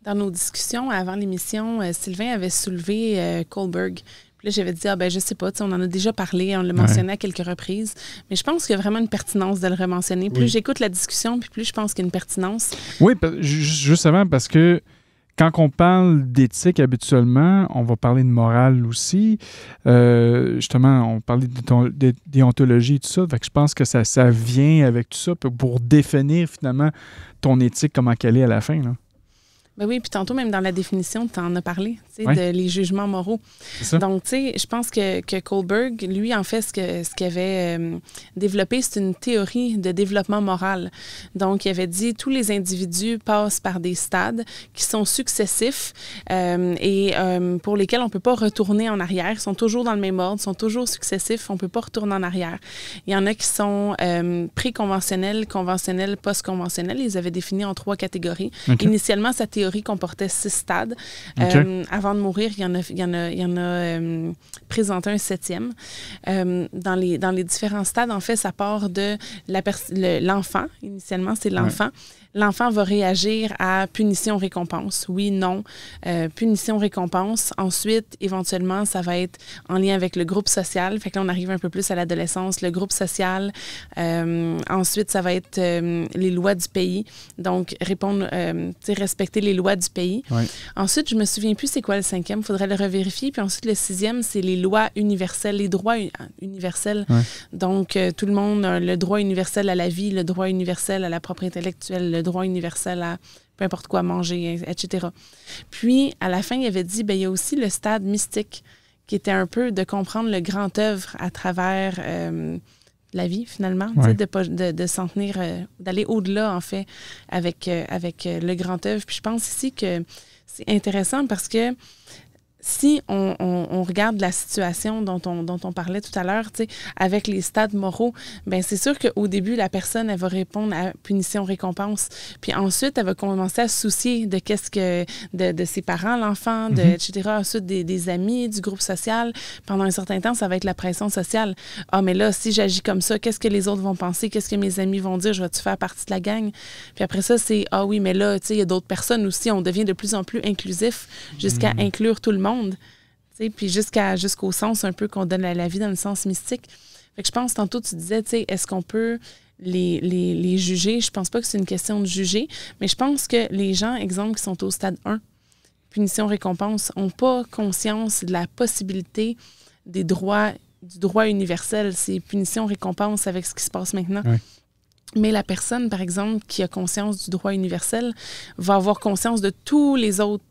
Dans nos discussions avant l'émission, Sylvain avait soulevé Kohlberg. Puis là, j'avais dit, je sais pas, on en a déjà parlé, on l'a mentionné à quelques reprises, mais je pense qu'il y a vraiment une pertinence de le rementionner. Plus j'écoute la discussion, puis plus je pense qu'il y a une pertinence. Oui, juste avant, parce que quand on parle d'éthique habituellement, on va parler de morale aussi. Justement, on parlait de déontologie et tout ça. Fait que je pense que ça vient avec tout ça pour définir finalement ton éthique, comment qu'elle est à la fin, là. Ben oui, puis tantôt, même dans la définition, tu en as parlé, Oui. de les jugements moraux. Donc, tu sais, je pense que Kohlberg, lui, en fait, ce qu'il avait développé, c'est une théorie de développement moral. Donc, il avait dit tous les individus passent par des stades qui sont successifs et pour lesquels on ne peut pas retourner en arrière. Ils sont toujours dans le même ordre, sont toujours successifs, on ne peut pas retourner en arrière. Il y en a qui sont pré-conventionnels, conventionnels, post-conventionnels. Ils avaient défini en 3 catégories. Okay. Initialement, sa théorie comportait 6 stades. Okay. Avant de mourir, il y en a présenté un 7e. Dans les différents stades, en fait, ça part de l'enfant. Initialement, c'est l'enfant. Ouais. L'enfant va réagir à punition-récompense. Oui, non. Punition-récompense. Ensuite, éventuellement, ça va être en lien avec le groupe social. Fait que là, on arrive un peu plus à l'adolescence. Le groupe social. Ensuite, ça va être les lois du pays. Donc, respecter les lois du pays. Ouais. Ensuite, je me souviens plus c'est quoi le 5e. Il faudrait le revérifier. Puis ensuite, le 6e, c'est les lois universelles, les droits universels. Ouais. Donc, tout le monde a le droit universel à la vie, le droit universel à la propriété intellectuelle, le droit universel à peu importe quoi manger, etc. Puis, à la fin, il avait dit, il y a aussi le stade mystique, qui était un peu de comprendre le grand œuvre à travers la vie, finalement, ouais. de s'en tenir, d'aller au-delà, en fait, avec le grand œuvre. Puis je pense ici que c'est intéressant parce que si on regarde la situation dont on parlait tout à l'heure, tu sais, avec les stades moraux, bien, c'est sûr qu'au début, la personne, elle va répondre à punition-récompense. Puis ensuite, elle va commencer à se soucier de de ses parents, l'enfant, etc. Ensuite, des amis, du groupe social. Pendant un certain temps, ça va être la pression sociale. Ah, mais là, si j'agis comme ça, qu'est-ce que les autres vont penser? Qu'est-ce que mes amis vont dire? Je vais-tu faire partie de la gang? Puis après ça, c'est, ah oui, mais là, tu sais, il y a d'autres personnes aussi. On devient de plus en plus inclusif jusqu'à inclure tout le monde. Tu sais, puis jusqu'au sens un peu qu'on donne à la vie dans le sens mystique. Fait que je pense, tantôt, tu disais, tu sais, est-ce qu'on peut les juger? Je pense pas que c'est une question de juger, mais je pense que les gens, exemple, qui sont au stade 1, punition-récompense, n'ont pas conscience de la possibilité du droit universel. C'est punition-récompense avec ce qui se passe maintenant. Oui. Mais la personne, par exemple, qui a conscience du droit universel va avoir conscience de tous les autres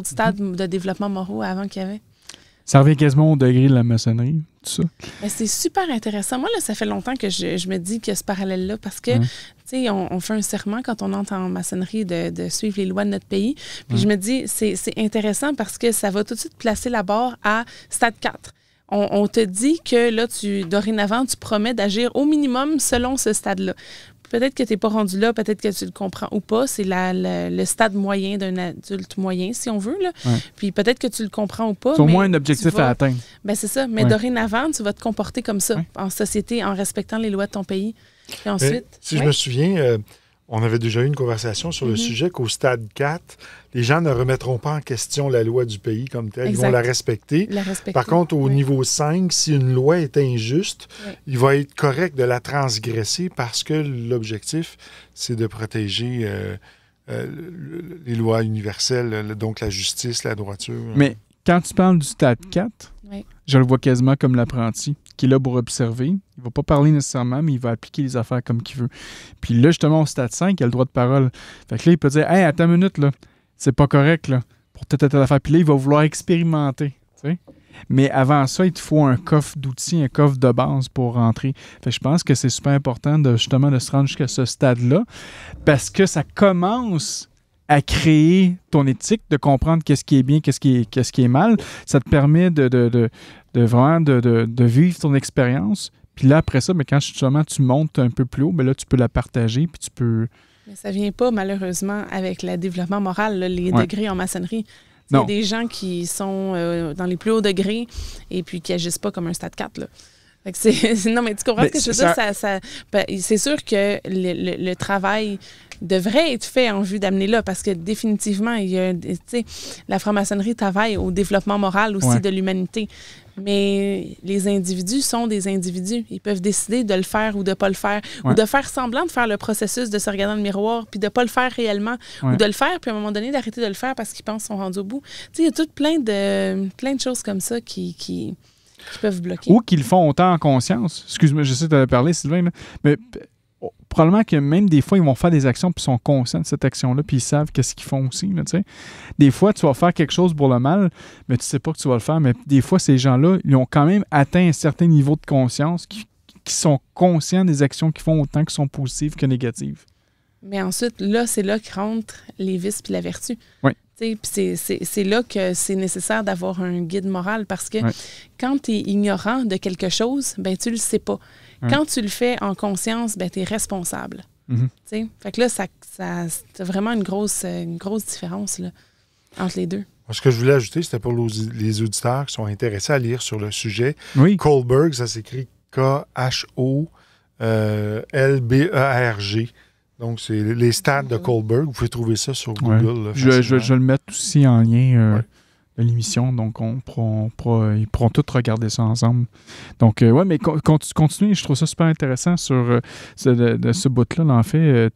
stades de développement moraux avant qu'il y avait. Ça revient quasiment au degré de la maçonnerie, tout ça. Ben, c'est super intéressant. Moi, là, ça fait longtemps que je me dis qu'il y a ce parallèle-là parce que, tu sais, on fait un serment quand on entre en maçonnerie de suivre les lois de notre pays. Puis je me dis, c'est intéressant parce que ça va tout de suite placer la barre à stade 4. On te dit que là, dorénavant, tu promets d'agir au minimum selon ce stade-là. Peut-être que tu n'es pas rendu là, peut-être que tu le comprends ou pas. C'est le stade moyen d'un adulte moyen, si on veut. Là. Ouais. Puis peut-être que tu le comprends ou pas. C'est au moins un objectif à atteindre. Ben c'est ça. Mais dorénavant, tu vas te comporter comme ça, en société, en respectant les lois de ton pays. Puis ensuite, si je me souviens, on avait déjà eu une conversation sur le sujet qu'au stade 4, les gens ne remettront pas en question la loi du pays comme telle. Exact. Ils vont la respecter. Par contre, au niveau 5, si une loi est injuste, il va être correct de la transgresser parce que l'objectif, c'est de protéger les lois universelles, donc la justice, la droiture. Mais quand tu parles du stade 4, je le vois quasiment comme l'apprenti qui est là pour observer. Il ne va pas parler nécessairement, mais il va appliquer les affaires comme qu'il veut. Puis là, justement, au stade 5, il a le droit de parole. Fait que là, il peut dire « Hey, attends une minute, là, c'est pas correct, là, pour telle affaire. » Puis là, il va vouloir expérimenter, tu sais. Mais avant ça, il te faut un coffre d'outils, un coffre de base pour rentrer. Fait que je pense que c'est super important de se rendre jusqu'à ce stade-là parce que ça commence à créer ton éthique, de comprendre qu'est-ce qui est bien, qu'est-ce qui est mal. Ça te permet de vraiment de vivre ton expérience. Puis là, après ça, quand justement tu montes un peu plus haut, là, tu peux la partager, puis tu peux... Mais ça vient pas, malheureusement, avec le développement moral, là, les degrés en maçonnerie. Il y a des gens qui sont dans les plus hauts degrés et puis qui agissent pas comme un stade 4, là. Non, mais tu comprends ce que je veux dire? C'est sûr que le travail devrait être fait en vue d'amener là, parce que définitivement, il y a, la franc-maçonnerie travaille au développement moral aussi de l'humanité. Mais les individus sont des individus. Ils peuvent décider de le faire ou de ne pas le faire, ou de faire semblant de faire le processus de se regarder dans le miroir, puis de ne pas le faire réellement, ou de le faire, puis à un moment donné, d'arrêter de le faire parce qu'ils pensent qu'ils sont rendus au bout. Il y a tout plein de choses comme ça qui peuvent bloquer. Ou qu'ils le font autant en conscience. Excuse-moi, je sais que tu avais parlé, Sylvain, là, mais probablement que même des fois, ils vont faire des actions puis ils sont conscients de cette action-là puis ils savent qu'est-ce qu'ils font aussi. Là, des fois, tu vas faire quelque chose pour le mal, mais tu sais pas que tu vas le faire. Mais des fois, ces gens-là, ils ont quand même atteint un certain niveau de conscience qui sont conscients des actions qu'ils font autant qu'elles sont positives que négatives. Mais ensuite, là, c'est là que rentrent les vices puis la vertu. Oui. Puis c'est là que c'est nécessaire d'avoir un guide moral parce que quand tu es ignorant de quelque chose, ben tu le sais pas. Quand tu le fais en conscience, ben tu es responsable. Fait que là, ça c'est vraiment une grosse différence là, entre les deux. Ce que je voulais ajouter, c'était pour les auditeurs qui sont intéressés à lire sur le sujet. Oui. Kohlberg, ça s'écrit K-H-O-L-B-E-R-G. Donc, c'est les stades de Kohlberg. Vous pouvez trouver ça sur Google. Je vais le mettre aussi en lien de l'émission. Donc, ils pourront tous regarder ça ensemble. Donc, mais continue. Je trouve ça super intéressant sur de ce bout-là. En fait,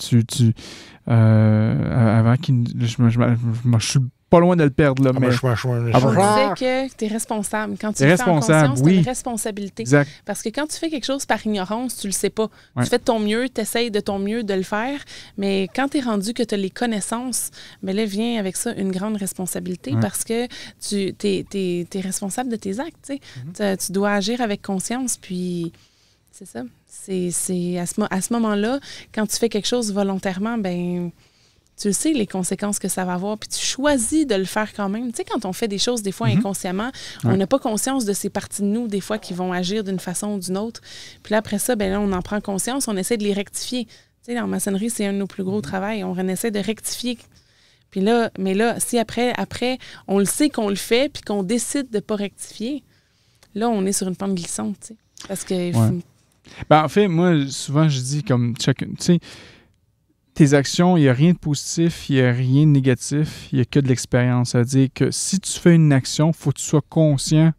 avant je suis pas loin de le perdre, là, mais... On disait que tu es responsable. Quand tu le fais en conscience, tu as une responsabilité. Exact. Parce que quand tu fais quelque chose par ignorance, tu le sais pas. Tu fais de ton mieux, tu essayes de ton mieux de le faire, mais quand tu es rendu que tu as les connaissances, mais là, vient avec ça une grande responsabilité parce que tu es responsable de tes actes. Tu dois agir avec conscience, puis c'est ça. C'est à ce moment-là, quand tu fais quelque chose volontairement, ben tu sais les conséquences que ça va avoir, puis tu choisis de le faire quand même. Tu sais, quand on fait des choses, des fois, inconsciemment, on n'a pas conscience de ces parties de nous, des fois, qui vont agir d'une façon ou d'une autre. Puis là, après ça, ben là, on en prend conscience, on essaie de les rectifier. Tu sais, en maçonnerie, c'est un de nos plus gros travails. On essaie de rectifier. Puis là, mais là, si après, on le sait qu'on le fait, puis qu'on décide de ne pas rectifier, là, on est sur une pente glissante, tu sais. Parce que... Ben, en fait, moi, souvent, je dis comme chacun, tu sais, tes actions, il n'y a rien de positif, il n'y a rien de négatif, il n'y a que de l'expérience. C'est-à-dire que si tu fais une action, il faut que tu sois conscient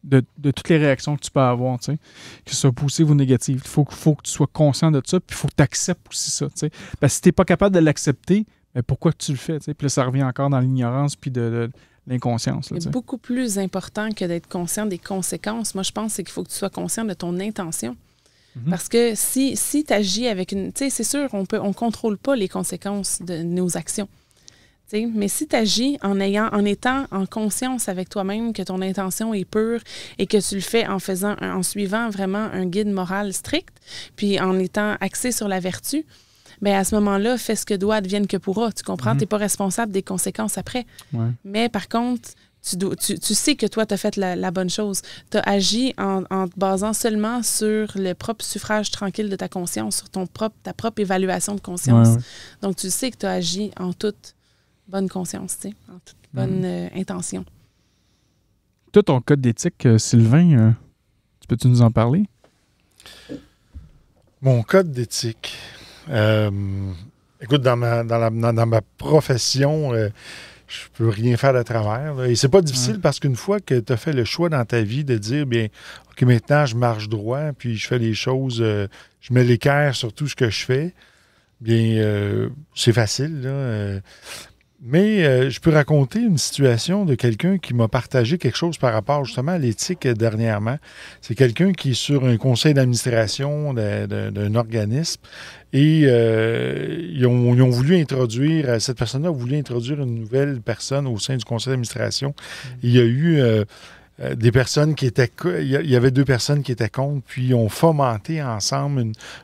de toutes les réactions que tu peux avoir, tu sais, que ce soit positive ou négative. Il faut que tu sois conscient de ça, puis il faut que tu acceptes aussi ça, tu sais. Parce que si tu n'es pas capable de l'accepter, ben pourquoi tu le fais, tu sais? Puis là, ça revient encore dans l'ignorance puis de l'inconscience. C'est beaucoup plus important que d'être conscient des conséquences. Moi, je pense qu'il faut que tu sois conscient de ton intention. Parce que si tu agis avec une... Tu sais, c'est sûr, on ne contrôle pas les conséquences de nos actions. Tu sais, mais si tu agis en étant en conscience avec toi-même que ton intention est pure et que tu le fais en suivant vraiment un guide moral strict, puis en étant axé sur la vertu, bien, à ce moment-là, fais ce que doit, advienne que pourra. Tu comprends? Tu n'es pas responsable des conséquences après. Ouais. Mais par contre, tu sais que toi, tu as fait la bonne chose. Tu as agi en te basant seulement sur le propre suffrage tranquille de ta conscience, sur ta propre évaluation de conscience. Ouais. Donc, tu sais que tu as agi en toute bonne conscience, tu sais, en toute bonne intention. Toi, ton code d'éthique, Sylvain, peux-tu nous en parler? Mon code d'éthique... écoute, dans ma profession, je peux rien faire de travers. Là. Et c'est pas difficile parce qu'une fois que tu as fait le choix dans ta vie de dire, bien, OK, maintenant, je marche droit, puis je fais les choses, je mets l'équerre sur tout ce que je fais, bien, c'est facile, là. Mais je peux raconter une situation de quelqu'un qui m'a partagé quelque chose par rapport justement à l'éthique dernièrement. C'est quelqu'un qui est sur un conseil d'administration d'un organisme et ils ont voulu introduire, cette personne-là a voulu introduire une nouvelle personne au sein du conseil d'administration. Il y a eu des personnes qui étaient... Il y avait 2 personnes qui étaient contre, puis ils ont fomenté ensemble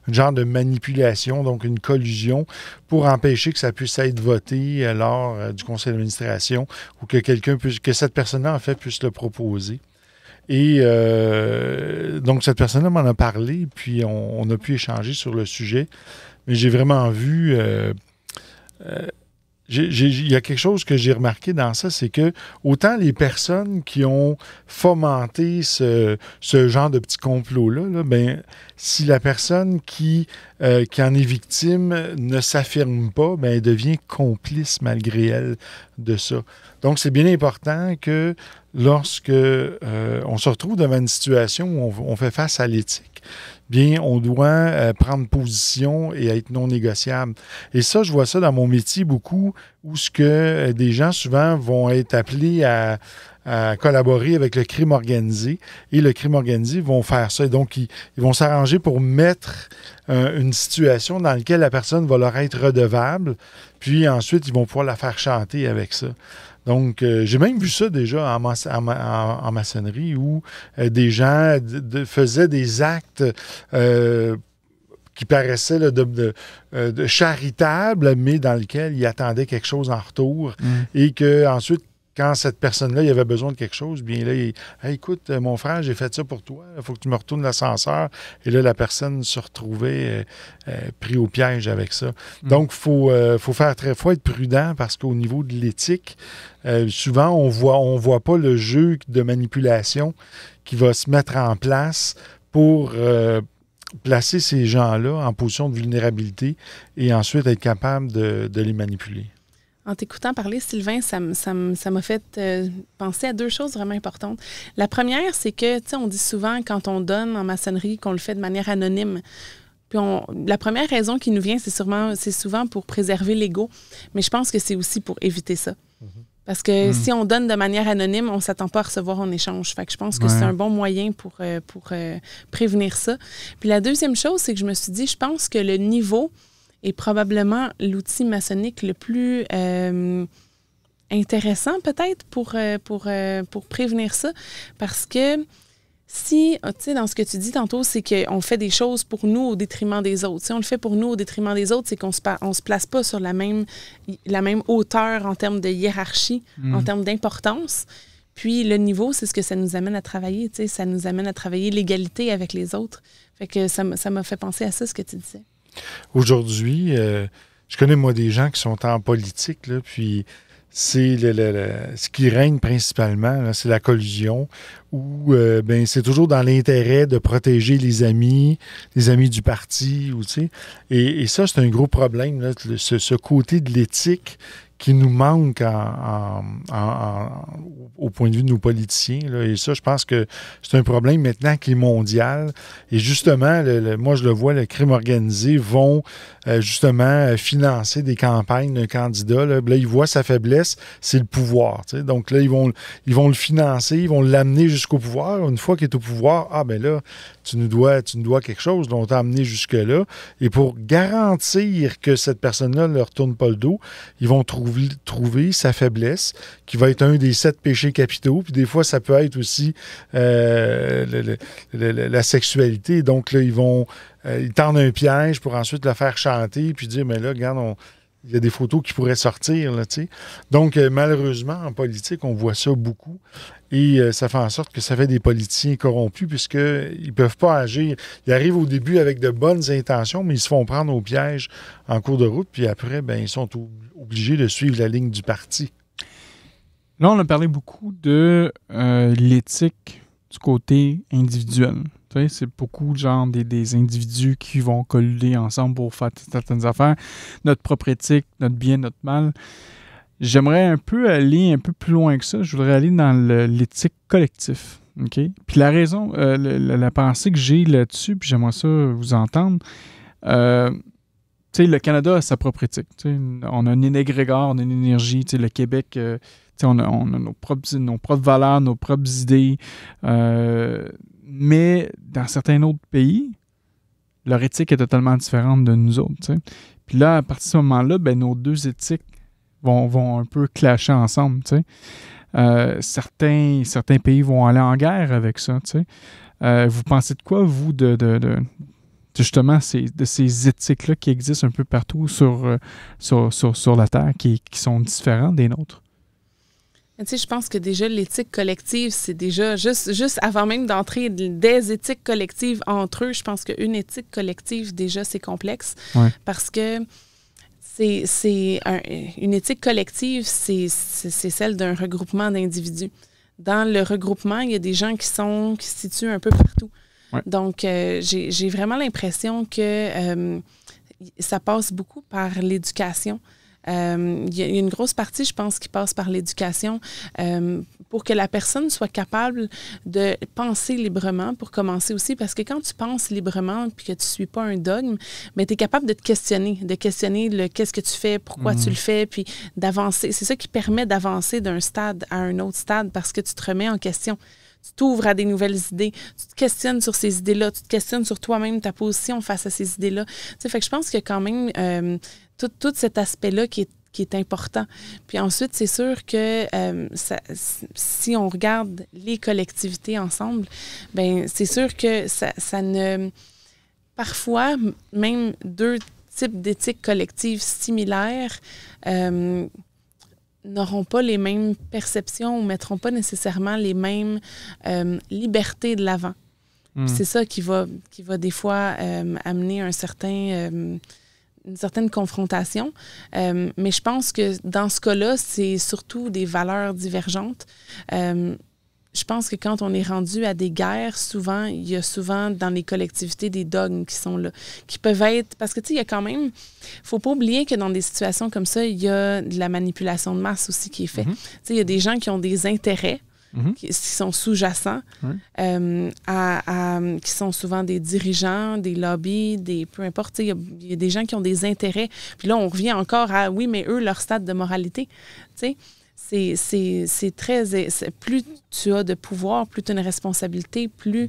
une genre de manipulation, donc une collusion, pour empêcher que ça puisse être voté lors du conseil d'administration ou que que cette personne-là, en fait, puisse le proposer. Et donc, cette personne-là m'en a parlé, puis on a pu échanger sur le sujet. Mais j'ai vraiment vu... il y a quelque chose que j'ai remarqué dans ça, c'est que autant les personnes qui ont fomenté ce genre de petit complot-là, ben, si la personne qui en est victime ne s'affirme pas, ben, elle devient complice malgré elle de ça. Donc, c'est bien important que lorsque on se retrouve devant une situation où on fait face à l'éthique, bien, on doit prendre position et être non négociable. Et ça, je vois ça dans mon métier beaucoup, où ce que des gens souvent vont être appelés à collaborer avec le crime organisé. Et le crime organisé vont faire ça. Et donc, ils vont s'arranger pour mettre une situation dans laquelle la personne va leur être redevable. Puis ensuite, ils vont pouvoir la faire chanter avec ça. Donc, j'ai même vu ça déjà en maçonnerie où des gens faisaient des actes qui paraissaient là, de charitables, mais dans lesquels ils attendaient quelque chose en retour. Et qu'ensuite, quand cette personne-là, il avait besoin de quelque chose, bien là, hey, écoute, mon frère, j'ai fait ça pour toi, il faut que tu me retournes l'ascenseur. Et là, la personne se retrouvait pris au piège avec ça. Donc, faut être prudent parce qu'au niveau de l'éthique, souvent, on voit pas le jeu de manipulation qui va se mettre en place pour placer ces gens-là en position de vulnérabilité et ensuite être capable de les manipuler. En t'écoutant parler, Sylvain, ça m'a fait penser à 2 choses vraiment importantes. La première, c'est que, tu sais, on dit souvent quand on donne en maçonnerie qu'on le fait de manière anonyme. Puis la première raison qui nous vient, c'est souvent pour préserver l'ego. Mais je pense que c'est aussi pour éviter ça. Parce que si on donne de manière anonyme, on ne s'attend pas à recevoir en échange. Fait que je pense que c'est un bon moyen pour prévenir ça. Puis la deuxième chose, c'est que je me suis dit, je pense que le niveau est probablement l'outil maçonnique le plus intéressant peut-être pour prévenir ça. Parce que si, tu sais, dans ce que tu dis tantôt, c'est qu'on fait des choses pour nous au détriment des autres. Si on le fait pour nous au détriment des autres, c'est qu'on se place pas sur la même hauteur en termes de hiérarchie, en termes d'importance. Puis le niveau, c'est ce que ça nous amène à travailler. Tu sais, ça nous amène à travailler l'égalité avec les autres. Fait que ça m'a fait penser à ça, ce que tu disais. Aujourd'hui, je connais, moi, des gens qui sont en politique, là, puis c'est ce qui règne principalement, là, c'est la collusion, où c'est toujours dans l'intérêt de protéger les amis du parti, ou, tu sais. Et ça, c'est un gros problème, là, ce côté de l'éthique qui nous manque au point de vue de nos politiciens. Là. Et ça, je pense que c'est un problème maintenant qui est mondial. Et justement, moi, je le vois, le crime organisé vont justement financer des campagnes d'un candidat. Là, ils voient sa faiblesse, c'est le pouvoir. T'sais. Donc là, ils vont le financer, ils vont l'amener jusqu'au pouvoir. Une fois qu'il est au pouvoir, là, tu nous dois quelque chose, donc on t'a amené jusque-là. Et pour garantir que cette personne-là ne leur tourne pas le dos, ils vont trouver sa faiblesse, qui va être un des 7 péchés capitaux. Puis des fois, ça peut être aussi la sexualité. Donc là, ils tendent un piège pour ensuite le faire chanter, puis dire, mais là, regarde, il y a des photos qui pourraient sortir, là, tu sais. Donc, malheureusement, en politique, on voit ça beaucoup. Et ça fait en sorte que ça fait des politiciens corrompus puisqu'ils ne peuvent pas agir. Ils arrivent au début avec de bonnes intentions, mais ils se font prendre au piège en cours de route. Puis après, ils sont obligés de suivre la ligne du parti. Là, on a parlé beaucoup de l'éthique du côté individuel. Tu sais, c'est beaucoup genre des individus qui vont colluder ensemble pour faire certaines affaires. Notre propre éthique, notre bien, notre mal. J'aimerais aller un peu plus loin que ça. Je voudrais aller dans l'éthique collective. Okay? Puis la raison, la pensée que j'ai là-dessus, puis j'aimerais ça vous entendre, tu sais, le Canada a sa propre éthique. On a un égrégore, on a une énergie. Le Québec, on a nos propres valeurs, nos propres idées. Mais dans certains autres pays, leur éthique est totalement différente de nous autres. T'sais. Puis là, à partir de ce moment-là, nos deux éthiques vont un peu clasher ensemble. Certains pays vont aller en guerre avec ça. Vous pensez de quoi, vous, justement de ces éthiques-là qui existent un peu partout sur la Terre, qui sont différentes des nôtres? Tu sais, je pense que déjà, l'éthique collective, c'est déjà, juste avant même d'entrer des éthiques collectives entre eux, je pense qu'une éthique collective, déjà, c'est complexe. Ouais. Parce que une éthique collective, c'est celle d'un regroupement d'individus. Dans le regroupement, il y a des gens qui se situent un peu partout. Ouais. Donc, j'ai vraiment l'impression que ça passe beaucoup par l'éducation. Il y a une grosse partie, je pense, qui passe par l'éducation pour que la personne soit capable de penser librement, pour commencer aussi, parce que quand tu penses librement puis que tu ne suis pas un dogme, mais tu es capable de te questionner, qu'est-ce que tu fais, pourquoi tu le fais, puis d'avancer. C'est ça qui permet d'avancer d'un stade à un autre stade parce que tu te remets en question. Tu t'ouvres à des nouvelles idées, tu te questionnes sur ces idées-là, tu te questionnes sur toi-même, ta position face à ces idées-là. Tu sais, fait que je pense qu'il y a quand même tout cet aspect-là qui est important. Puis ensuite, c'est sûr que si on regarde les collectivités ensemble, c'est sûr que ça ne... Parfois, même deux types d'éthiques collectives similaires n'auront pas les mêmes perceptions ou ne mettront pas nécessairement les mêmes libertés de l'avant. C'est ça qui va des fois amener une certaine confrontation. Mais je pense que dans ce cas-là, c'est surtout des valeurs divergentes. Je pense que quand on est rendu à des guerres, il y a souvent dans les collectivités des dogmes qui sont là, qui peuvent être... Parce que, tu sais, il y a quand même... Il ne faut pas oublier que dans des situations comme ça, il y a de la manipulation de masse aussi qui est faite. Tu sais, il y a des gens qui ont des intérêts qui sont sous-jacents, qui sont souvent des dirigeants, des lobbies, peu importe. Il y a des gens qui ont des intérêts. Puis là, on revient encore à, oui, mais eux, leur stade de moralité. Tu sais, plus tu as de pouvoir, plus tu as une responsabilité, plus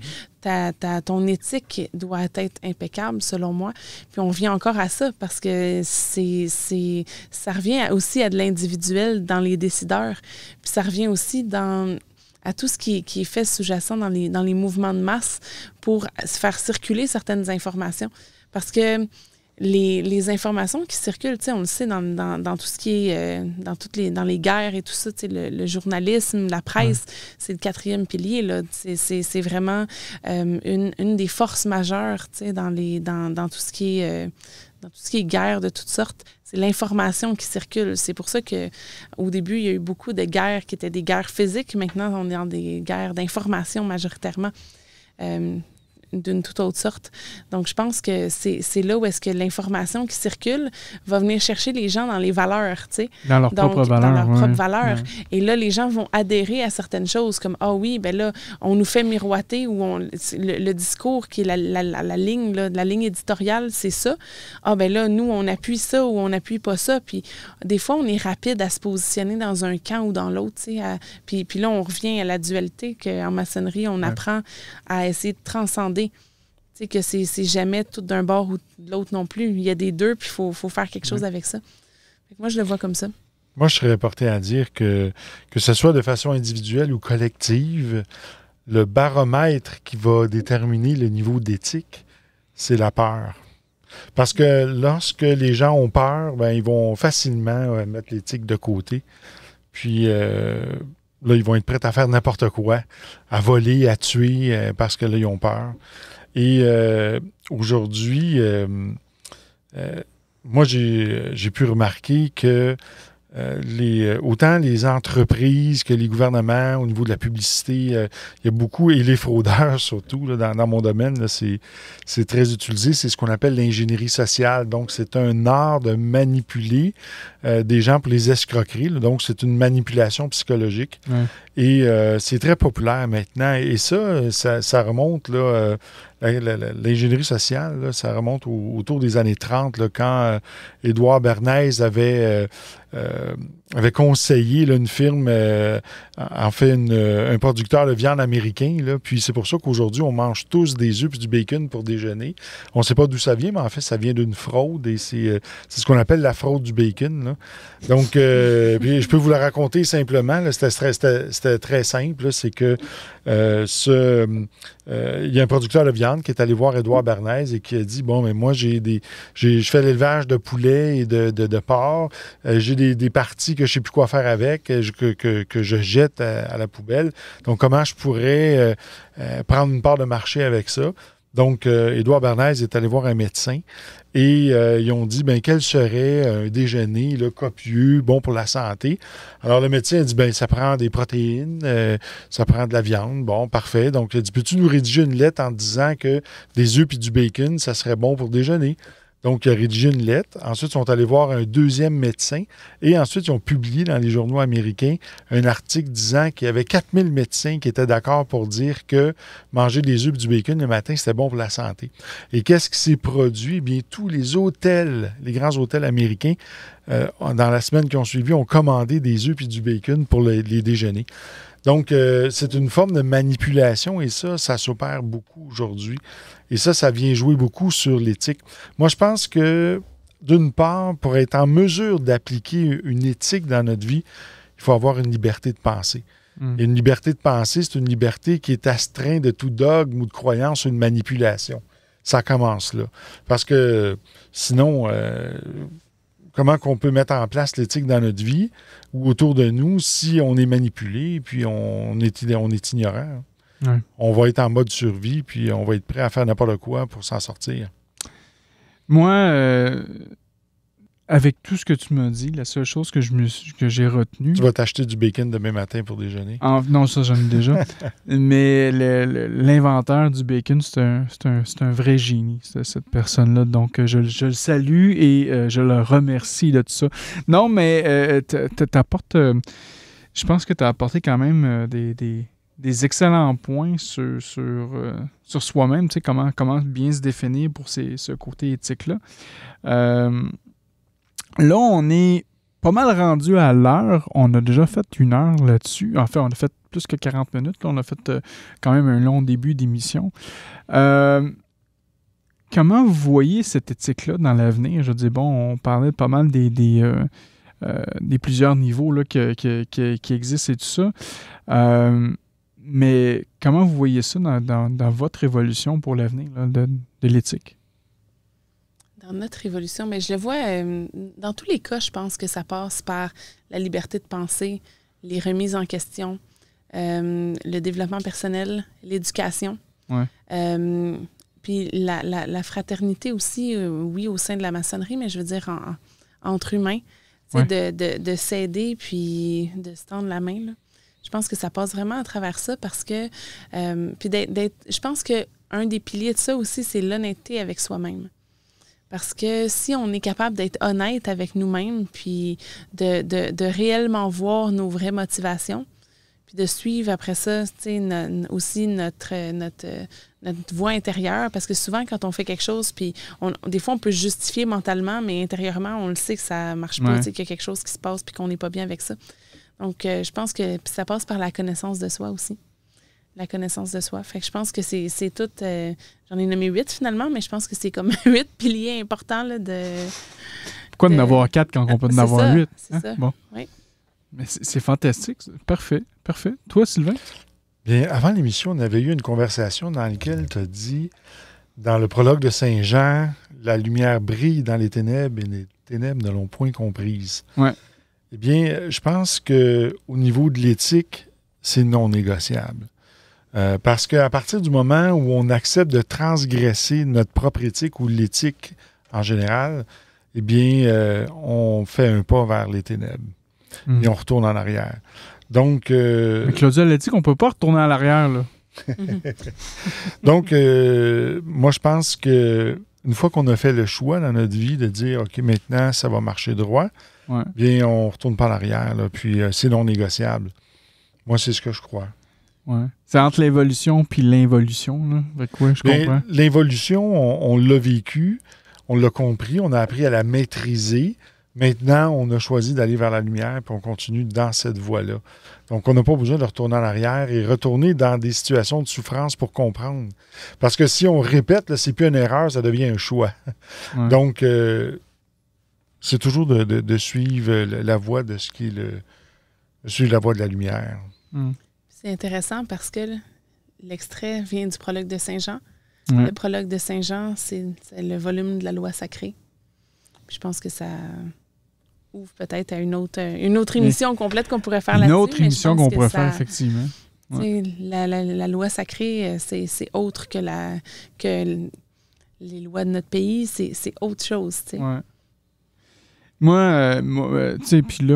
ton éthique doit être impeccable, selon moi. Puis on vient encore à ça parce que ça revient aussi à de l'individuel dans les décideurs. Puis ça revient aussi dans à tout ce qui est fait sous-jacent dans les mouvements de masse pour faire circuler certaines informations. Parce que les informations qui circulent, on le sait dans tout ce qui est dans les guerres et tout ça, le journalisme, la presse, c'est le 4e pilier. Là. C'est vraiment une des forces majeures dans tout ce qui est guerre de toutes sortes. C'est l'information qui circule. C'est pour ça qu'au début, il y a eu beaucoup de guerres qui étaient des guerres physiques. Maintenant, on est dans des guerres d'information majoritairement. D'une toute autre sorte. Donc, je pense que c'est là où est-ce que l'information qui circule va venir chercher les gens dans les valeurs, tu sais. Dans leurs propres valeurs. Dans leurs propres valeurs. Ouais. Et là, les gens vont adhérer à certaines choses comme, ah oui, ben là, on nous fait miroiter ou le discours qui est la ligne, là, la ligne éditoriale, c'est ça. Ah ben là, nous, on appuie ça ou on n'appuie pas ça. Puis des fois, on est rapide à se positionner dans un camp ou dans l'autre, tu sais. Puis là, on revient à la dualité qu'en maçonnerie, on apprend à essayer de transcender. Tu sais, que c'est jamais tout d'un bord ou de l'autre non plus. Il y a des deux, puis il faut faire quelque chose avec ça. Fait que moi, je le vois comme ça. Moi, je serais porté à dire que ce soit de façon individuelle ou collective, le baromètre qui va déterminer le niveau d'éthique, c'est la peur. Parce que lorsque les gens ont peur, ben, ils vont facilement mettre l'éthique de côté. Puis là, ils vont être prêts à faire n'importe quoi, à voler, à tuer, parce que là, ils ont peur. Et aujourd'hui, moi, j'ai pu remarquer que autant les entreprises que les gouvernements, au niveau de la publicité, il y a beaucoup, et les fraudeurs surtout, là, dans mon domaine, là, c'est très utilisé. C'est ce qu'on appelle l'ingénierie sociale. Donc, c'est un art de manipuler des gens pour les escroqueries. Là. Donc, c'est une manipulation psychologique. Ouais. Et c'est très populaire maintenant. Et ça remonte, là, l'ingénierie sociale, là, ça remonte autour des années 30, là, quand Édouard Bernays avait conseillé là, une firme, en fait un producteur de viande américain. Là, puis c'est pour ça qu'aujourd'hui, on mange tous des œufs et du bacon pour déjeuner. On ne sait pas d'où ça vient, mais en fait, ça vient d'une fraude et c'est ce qu'on appelle la fraude du bacon. Là. Donc, puis je peux vous la raconter simplement. Là, c'était très simple. Là, c'est que il y a un producteur de viande qui est allé voir Édouard Bernays et qui a dit, bon, mais moi, je fais l'élevage de poulets et de porc. J'ai des parties que je ne sais plus quoi faire avec, que je jette à la poubelle. Donc, comment je pourrais prendre une part de marché avec ça? Donc, Édouard Bernays est allé voir un médecin et ils ont dit, quel serait un déjeuner là, copieux, bon pour la santé. Alors, le médecin a dit, ça prend des protéines, ça prend de la viande. Bon, parfait. Donc, il a dit, peux-tu nous rédiger une lettre en disant que des œufs et du bacon, ça serait bon pour déjeuner? Donc, il a rédigé une lettre. Ensuite, ils sont allés voir un deuxième médecin. Et ensuite, ils ont publié dans les journaux américains un article disant qu'il y avait 4000 médecins qui étaient d'accord pour dire que manger des œufs et du bacon le matin, c'était bon pour la santé. Et qu'est-ce qui s'est produit? Eh bien, tous les hôtels, les grands hôtels américains, dans la semaine qui ont suivi, ont commandé des œufs et du bacon pour les déjeuners. Donc, c'est une forme de manipulation et ça s'opère beaucoup aujourd'hui. Et ça vient jouer beaucoup sur l'éthique. Moi, je pense que, d'une part, pour être en mesure d'appliquer une éthique dans notre vie, il faut avoir une liberté de penser. Et une liberté de penser, c'est une liberté qui est astreinte de tout dogme ou de croyance ou de manipulation. Ça commence là. Parce que sinon... comment qu'on peut mettre en place l'éthique dans notre vie ou autour de nous si on est manipulé puis on est ignorant. Ouais. On va être en mode survie puis on va être prêt à faire n'importe quoi pour s'en sortir. Moi, avec tout ce que tu m'as dit, la seule chose que j'ai retenue... Tu vas t'acheter du bacon demain matin pour déjeuner? Non, ça, j'en ai déjà. Mais l'inventeur du bacon, c'est un vrai génie, cette personne-là. Donc, je le salue et je le remercie de tout ça. Non, mais t'apportes... je pense que tu as apporté quand même des excellents points sur soi-même, tu sais, comment bien se définir pour ce côté éthique-là. Là, on est pas mal rendu à l'heure. On a déjà fait 1 heure là-dessus. En fait, on a fait plus que 40 minutes. Là, on a fait quand même un long début d'émission. Comment vous voyez cette éthique-là dans l'avenir? Je veux dire, bon, on parlait pas mal des plusieurs niveaux là, qui existent et tout ça. Mais comment vous voyez ça dans votre évolution pour l'avenir là, de l'éthique? Dans notre évolution, mais je le vois dans tous les cas, je pense que ça passe par la liberté de penser, les remises en question, le développement personnel, l'éducation. Ouais. Puis la fraternité aussi, oui, au sein de la maçonnerie, mais je veux dire entre humains, de s'aider puis de se tendre la main. Là. Je pense que ça passe vraiment à travers ça parce que, puis je pense qu'un des piliers de ça aussi, c'est l'honnêteté avec soi-même. Parce que si on est capable d'être honnête avec nous-mêmes, puis de réellement voir nos vraies motivations, puis de suivre après ça, aussi notre voie intérieure, parce que souvent, quand on fait quelque chose, puis des fois, on peut justifier mentalement, mais intérieurement, on le sait que ça marche pas, qu'il y a quelque chose qui se passe, puis qu'on n'est pas bien avec ça. Donc, je pense que ça passe par la connaissance de soi aussi. La connaissance de soi. Fait que je pense que c'est tout... j'en ai nommé 8 finalement, mais je pense que c'est comme 8 piliers importants là, de... Pourquoi d'en avoir 4 quand on peut en avoir 8? C'est ça. Bon. Oui. Mais c'est fantastique. Parfait. Parfait. Toi, Sylvain? Bien, avant l'émission, on avait eu une conversation dans laquelle tu as dit, dans le prologue de Saint Jean, la lumière brille dans les ténèbres et les ténèbres ne l'ont point comprise. Ouais. Eh bien, je pense qu'au niveau de l'éthique, c'est non négociable. Parce qu'à partir du moment où on accepte de transgresser notre propre éthique ou l'éthique en général, eh bien, on fait un pas vers les ténèbres et on retourne en arrière. Donc... Mais Claudia, elle a dit qu'on ne peut pas retourner en arrière, là. Donc, moi, je pense que une fois qu'on a fait le choix dans notre vie de dire, OK, maintenant, ça va marcher droit, bien, on ne retourne pas en arrière, là, puis c'est non négociable. Moi, c'est ce que je crois. Ouais. C'est entre l'évolution puis l'involution, là. Avec quoi, je comprends. L'involution, on l'a vécu, on l'a compris, on a appris à la maîtriser. Maintenant, on a choisi d'aller vers la lumière, puis on continue dans cette voie-là. Donc, on n'a pas besoin de retourner en arrière et retourner dans des situations de souffrance pour comprendre. Parce que si on répète, là, c'est plus une erreur, ça devient un choix. Ouais. Donc, c'est toujours de suivre la voie de ce qui est suivre la voie de la lumière. C'est intéressant parce que l'extrait vient du prologue de Saint Jean. Ouais. Le prologue de Saint Jean, c'est le volume de la loi sacrée. Puis je pense que ça ouvre peut-être à une autre émission complète qu'on pourrait faire là-dessus. Une autre émission qu'on pourrait faire, effectivement. Ouais. La loi sacrée, c'est autre que les lois de notre pays. C'est autre chose. Ouais. Moi, tu sais, puis là,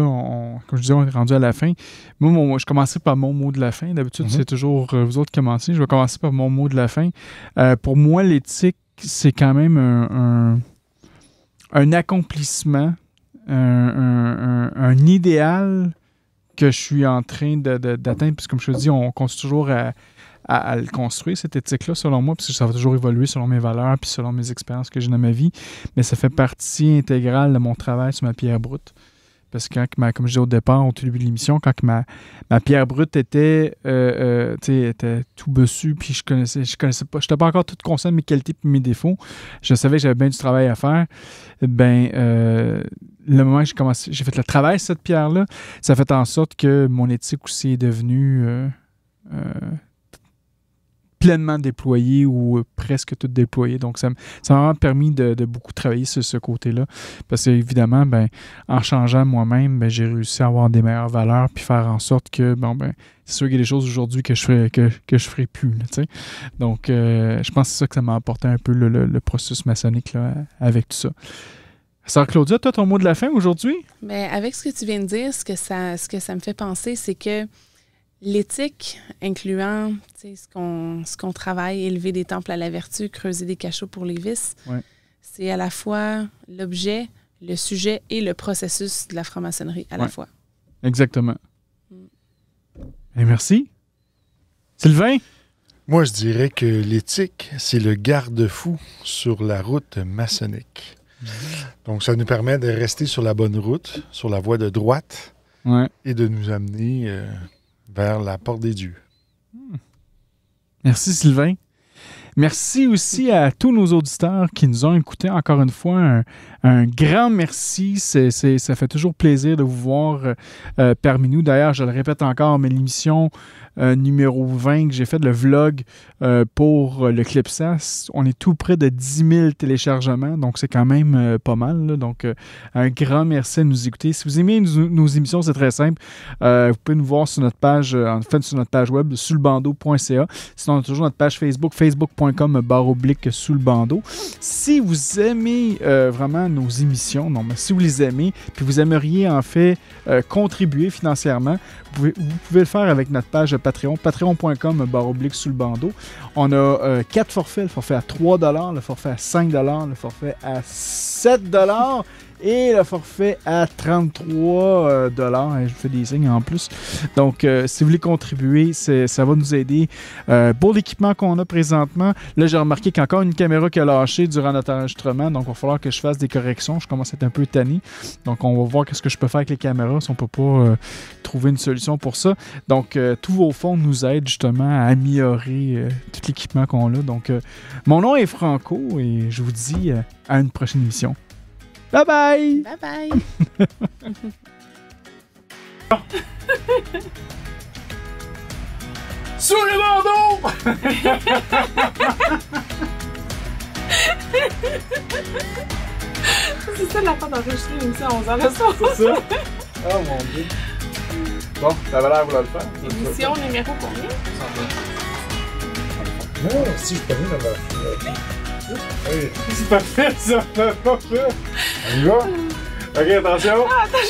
comme je disais, on est rendu à la fin. Moi, je commençais par mon mot de la fin. D'habitude, c'est toujours vous autres qui commencez. Je vais commencer par mon mot de la fin. Pour moi, l'éthique, c'est quand même un accomplissement, un idéal que je suis en train d'atteindre. Puis comme je te dis, on continue toujours à le construire, cette éthique-là, selon moi, parce que ça va toujours évoluer selon mes valeurs puis selon mes expériences que j'ai dans ma vie. Mais ça fait partie intégrale de mon travail sur ma pierre brute. Parce que comme je disais au départ, au tout début de l'émission, quand ma pierre brute était tout bossu, puis je connaissais pas, je n'étais pas encore tout conscient de mes qualités et mes défauts. Je savais que j'avais bien du travail à faire. Le moment que j'ai fait le travail sur cette pierre-là, ça a fait en sorte que mon éthique aussi est devenue pleinement déployé ou presque tout déployé. Donc, ça m'a vraiment permis de beaucoup travailler sur ce côté-là. Parce qu'évidemment, en changeant moi-même, j'ai réussi à avoir des meilleures valeurs puis faire en sorte que, c'est sûr qu'il y a des choses aujourd'hui que je ferai plus. Là, donc, je pense que c'est ça que ça m'a apporté un peu le processus maçonnique là, avec tout ça. Sœur Claudia, toi, ton mot de la fin aujourd'hui? Bien, avec ce que tu viens de dire, ce que ça me fait penser, c'est que l'éthique, incluant ce qu'on travaille, élever des temples à la vertu, creuser des cachots pour les vices, c'est à la fois l'objet, le sujet et le processus de la franc-maçonnerie à la fois. Exactement. Et merci. Sylvain? Moi, je dirais que l'éthique, c'est le garde-fou sur la route maçonnique. Donc, ça nous permet de rester sur la bonne route, sur la voie de droite, et de nous amener vers la porte des dieux. Merci, Sylvain. Merci aussi à tous nos auditeurs qui nous ont écoutés. Encore une fois, un grand merci. Ça fait toujours plaisir de vous voir parmi nous. D'ailleurs, je le répète encore, mais l'émission numéro 20 que j'ai fait, le vlog pour le Clipsas. On est tout près de 10 000 téléchargements, donc c'est quand même pas mal. Là. Donc, un grand merci de nous écouter. Si vous aimez nos émissions, c'est très simple. Vous pouvez nous voir sur notre page, sur notre page web, souslebandeau.ca. Sinon, on a toujours notre page Facebook, facebook.com/sous le bandeau. Si vous aimez vraiment nos émissions, mais si vous les aimez, puis vous aimeriez en fait contribuer financièrement, vous pouvez le faire avec notre page Patreon, patreon.com/sous le bandeau. On a 4 forfaits, le forfait à 3 $, le forfait à 5 $, le forfait à 7 $ et le forfait à 33 $. Je vous fais des signes en plus. Donc, si vous voulez contribuer, ça va nous aider. Pour l'équipement qu'on a présentement, là, j'ai remarqué qu'il y a encore une caméra qui a lâché durant notre enregistrement. Donc, il va falloir que je fasse des corrections. Je commence à être un peu tanné. Donc, on va voir qu'est-ce que je peux faire avec les caméras si on ne peut pas trouver une solution pour ça. Donc, tous vos fonds nous aident justement à améliorer tout l'équipement qu'on a. Donc, mon nom est Franco et je vous dis à une prochaine émission. Bye bye! Bye bye! Sous le bandeau! C'est ça la part d'enregistrer une émission à 11h le soir. C'est ça? Oh mon Dieu! Bon, ça va l'air vouloir le faire. Émission numéro combien? Non, si je peux venir là-bas. Oui. C'est parfait, ça! Parfait! On y va? Ok, attention! Ah, attends, je